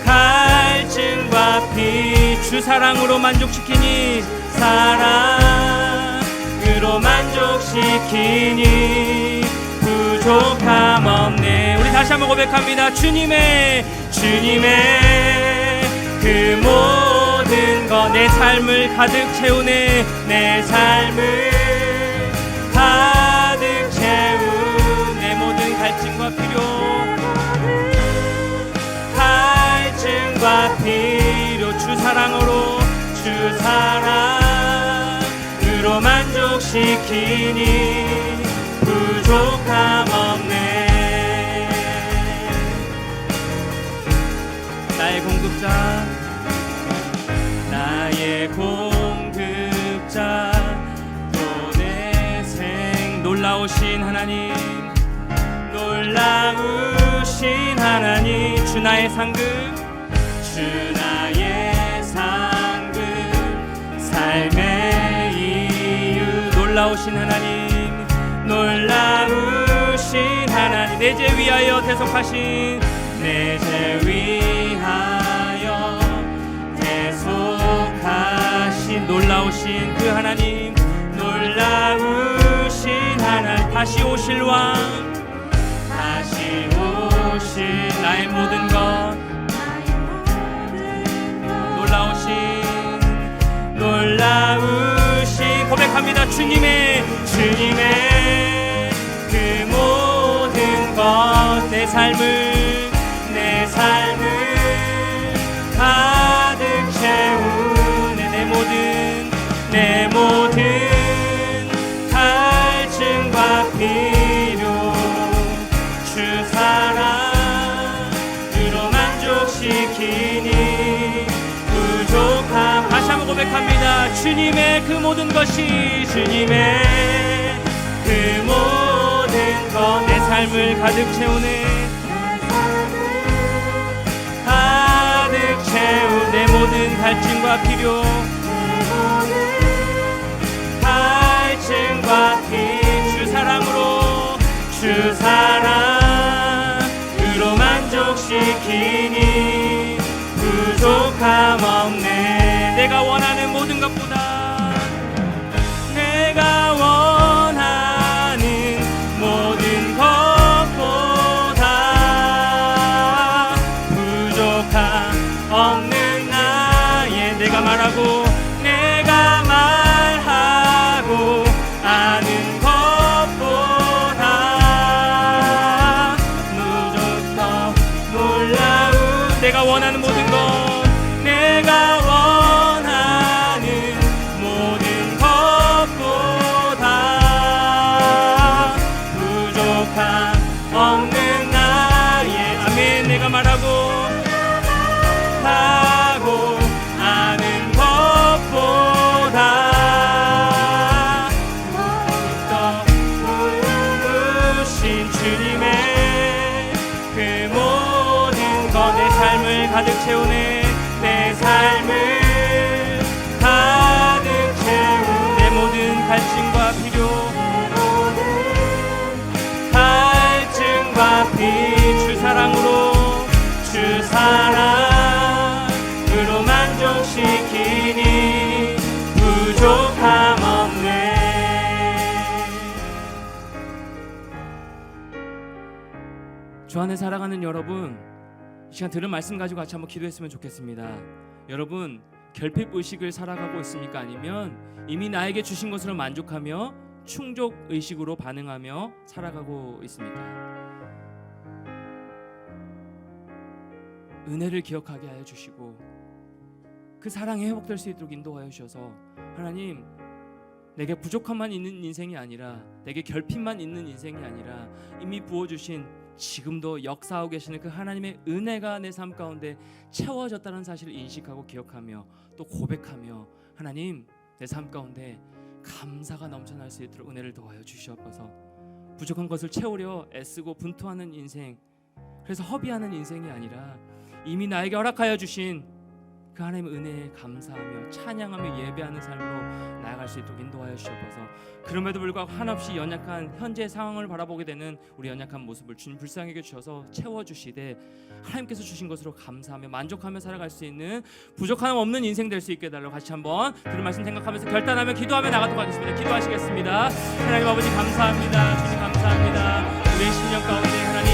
[SPEAKER 3] 갈증과 피, 주 사랑으로 만족시키니, 사랑으로 만족시키니 부족함 없네. 우리 다시 한번 고백합니다. 주님의 그 모든 것 내 삶을 가득 채우네. 내 삶을 가득 채운 내 모든 갈증과 필요, 갈증과 필요, 주 사랑으로 만족시키니 부족함 없네. 나의 공급자, 나의 공급자, 또 내 생 놀라우신 하나님, 놀라우신 하나님, 주 나의 상급, 주 나의 상급, 삶의 이유, 놀라우신 하나님, 놀라우신 하나님, 내 죄 위하여 대속하신, 내 죄 위하여 대속하신 놀라우신 그 하나님, 놀라우신 하나님, 다시 오실 왕, 다시 오실 나의 모든 것, 놀라우신 고백합니다. 주님의 그 모든 것, 내 삶을 가득 채우네. 내 모든 갈증과 필요, 주 사랑으로 만족시키니 부족함. 다시 한번 고백합니다. 주님의 그 모든 것이, 주님의 그 모든 것, 내 삶을 가득 채우네. 가득 채운 내 모든 갈증과 필요, 갈증과 필요, 주 사랑으로 만족시키니 부족함 없네. 내가 원하는 모든 것보다, 내가 원하는 모든 것보다 부족함 없는 나의, 내가 말하고 아는 것보다 무조건 놀라운, 내가 원하는 모든 것, 내가 원하는 모든 것보다 부족함 없는 나의, 아멘. 내가 말하고 아는 것보다 놀라우신 주님의 그 모든 것, 내 삶을 가득 채우네. 내 삶을 가득 채운 내 모든 갈증과 필요, 갈증과 필요, 주 사랑으로 만족시키니 부족함 없네. 주 안에 살아가는 여러분, 이 시간 들은 말씀 가지고 같이 한번 기도했으면 좋겠습니다. 여러분, 결핍 의식을 살아가고 있습니까? 아니면 이미 나에게 주신 것으로 만족하며 충족 의식으로 반응하며 살아가고 있습니까? 은혜를 기억하게 하여 주시고 그 사랑이 회복될 수 있도록 인도하여 주셔서, 하나님, 내게 부족함만 있는 인생이 아니라, 내게 결핍만 있는 인생이 아니라 이미 부어주신, 지금도 역사하고 계시는 그 하나님의 은혜가 내 삶 가운데 채워졌다는 사실을 인식하고 기억하며 또 고백하며, 하나님, 내 삶 가운데 감사가 넘쳐날 수 있도록 은혜를 더하여 주시옵소서. 부족한 것을 채우려 애쓰고 분투하는 인생, 그래서 허비하는 인생이 아니라 이미 나에게 허락하여 주신 그 하나님의 은혜에 감사하며 찬양하며 예배하는 삶으로 나아갈 수 있도록 인도하여 주시옵소서. 그럼에도 불구하고 한없이 연약한 현재의 상황을 바라보게 되는 우리 연약한 모습을 주님 불쌍히 여겨주셔서 채워주시되, 하나님께서 주신 것으로 감사하며 만족하며 살아갈 수 있는 부족함 없는 인생 될 수 있게 해달라고 같이 한번 들은 말씀 생각하면서 결단하며 기도하며 나가도록 하겠습니다. 기도하시겠습니다. 하나님 아버지 감사합니다. 주님 감사합니다. 우리의 10년 가운데 하나님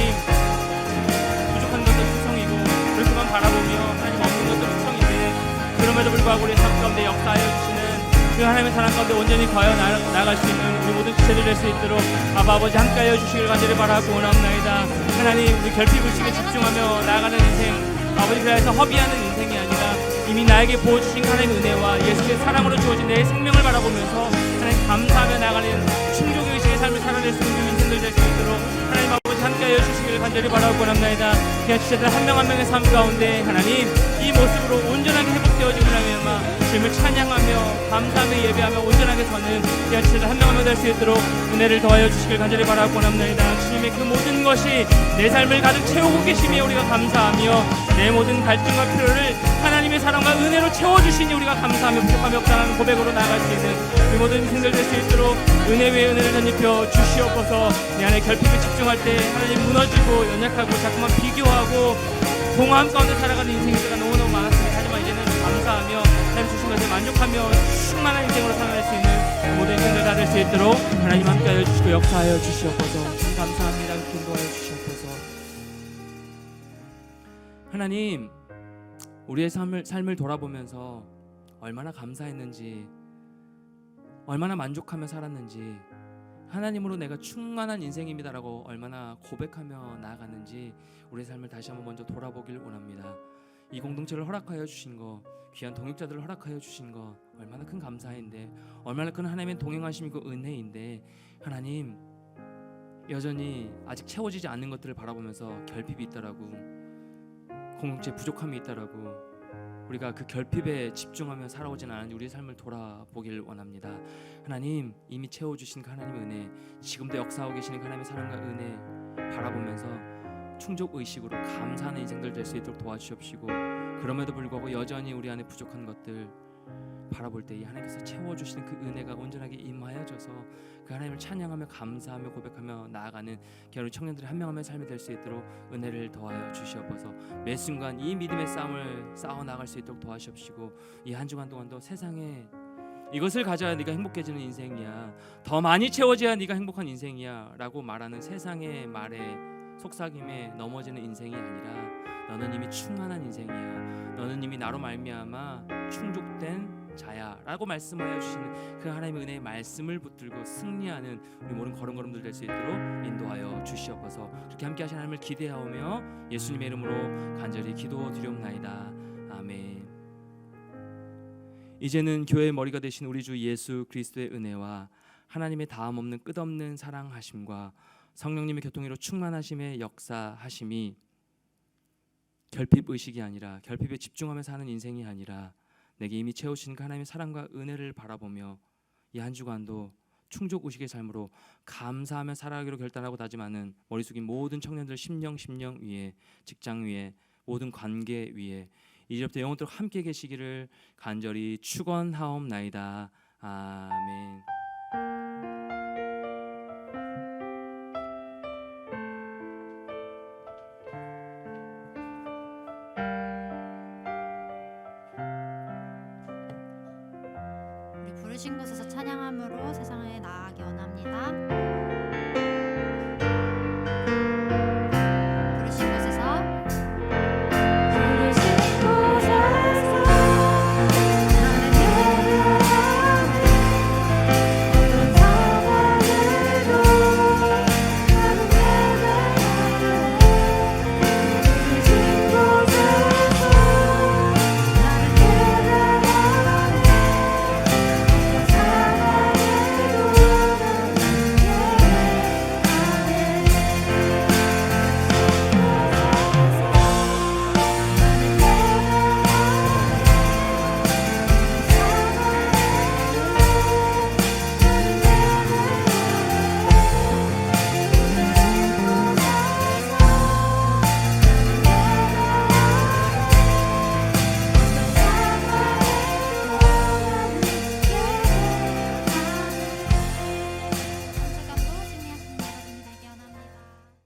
[SPEAKER 3] 그럼에도 불구하고 우리 삶 가운데 역사하여 주시는 그 하나님의 사랑 가운데 온전히 과연 나아갈 수 있는 우리 모든 지체들 될 수 있도록 아버지 함께하여 주시길 간절히 바라고 원합나이다. 하나님, 우리 결핍의식에 집중하며 나아가는 인생, 아버지 그래서 허비하는 인생이 아니라 이미 나에게 부어주신 하나님의 은혜와 예수의 사랑으로 주어진 내 생명을 바라보면서 하나님 감사하며 나아가는 충족의 의식의 삶을 살아낼 수 있는 인생들 될 수 있도록 하나님 아버지 함께하여 주시기를 간절히 바라고 원합나이다. 귀한 지체들 한 명 한 명의 삶 가운데 하나님 이 모습으로 온전하게 회복되어지고 나면 주님을 찬양하며 감사하며 예배하며 온전하게 서는 귀한 지체들 한 명 한 명 될 수 있도록 은혜를 더하여 주시길 간절히 바라고 원합나이다. 주님의 그 모든 것이 내 삶을 가득 채우고 계심에 우리가 감사하며 내 모든 갈증과 필요를 하나님의 사랑과 은혜로 채워주시니 우리가 감사하며 부족함이 없다는 고백으로 나아갈 수 있는 우리 모든 인생들 될 수 있도록 은혜 위에 은혜를 덧입혀 주시옵소서. 내 안에 결핍에 집중할 때 하나님 무너지고 연약하고 자꾸만 비교하고 공허함 가운데 살아가는 인생이 제가 너무너무 많았습니다. 하지만 이제는 감사하며 하나님 주신 것에 만족하며 충만한 인생으로 살아낼 수 있는 모든 인생들 다 될 수 있도록 하나님 함께하여 주시고 역사하여 주시옵소서. 감사합니다. 인도하여 주시옵소서. 하나님, 우리의 삶을 돌아보면서 얼마나 감사했는지, 얼마나 만족하며 살았는지, 하나님으로 내가 충만한 인생입니다라고 얼마나 고백하며 나아갔는지 우리의 삶을 다시 한번 먼저 돌아보길 원합니다. 이 공동체를 허락하여 주신 거, 귀한 동역자들을 허락하여 주신 거 얼마나 큰 감사인데, 얼마나 큰 하나님의 동행하심이고 은혜인데, 하나님 여전히 아직 채워지지 않는 것들을 바라보면서 결핍이 있다라고, 공동체 부족함이 있다라고, 우리가 그 결핍에 집중하며 살아오진 않은지 우리의 삶을 돌아보길 원합니다. 하나님, 이미 채워주신 그 하나님의 은혜, 지금도 역사하고 계시는 그 하나님의 사랑과 은혜 바라보면서 충족의식으로 감사하는 인생들 될 수 있도록 도와주시옵시고, 그럼에도 불구하고 여전히 우리 안에 부족한 것들 바라볼 때 이 하나님께서 채워주시는 그 은혜가 온전하게 임하여져서 그 하나님을 찬양하며 감사하며 고백하며 나아가는 우리 청년들의 한 명 한 명의 삶이 될 수 있도록 은혜를 더하여 주시옵소서. 매 순간 이 믿음의 싸움을 싸워 나갈 수 있도록 도와주시옵시고, 이 한 주간 동안도 세상에 이것을 가져야 네가 행복해지는 인생이야, 더 많이 채워져야 네가 행복한 인생이야 라고 말하는 세상의 말에 속삭임에 넘어지는 인생이 아니라, 너는 이미 충만한 인생이야, 너는 이미 나로 말미암아 충족된 자야 라고 말씀하여 주시는 그 하나님의 은혜의 말씀을 붙들고 승리하는 우리 모든 걸음걸음들 될 수 있도록 인도하여 주시옵소서. 그렇게 함께 하신 하나님을 기대하오며 예수님의 이름으로 간절히 기도드리옵나이다. 아멘. 이제는 교회의 머리가 되신 우리 주 예수 그리스도의 은혜와 하나님의 다함없는 끝없는 사랑하심과 성령님의 교통으로 충만하심의 역사하심이 결핍 의식이 아니라, 결핍에 집중하며 사는 인생이 아니라, 내게 이미 채우신 그 하나님의 사랑과 은혜를 바라보며 이 한 주간도 충족 의식의 삶으로 감사하며 살아가기로 결단하고 다짐하는 머리 숙인 모든 청년들 심령 위에, 직장 위에, 모든 관계 위에 이제부터 영원토록 함께 계시기를 간절히 축원하옵나이다. 아멘.
[SPEAKER 1] 부르신 곳에서 찬양함으로 세상에 나아가기 원합니다.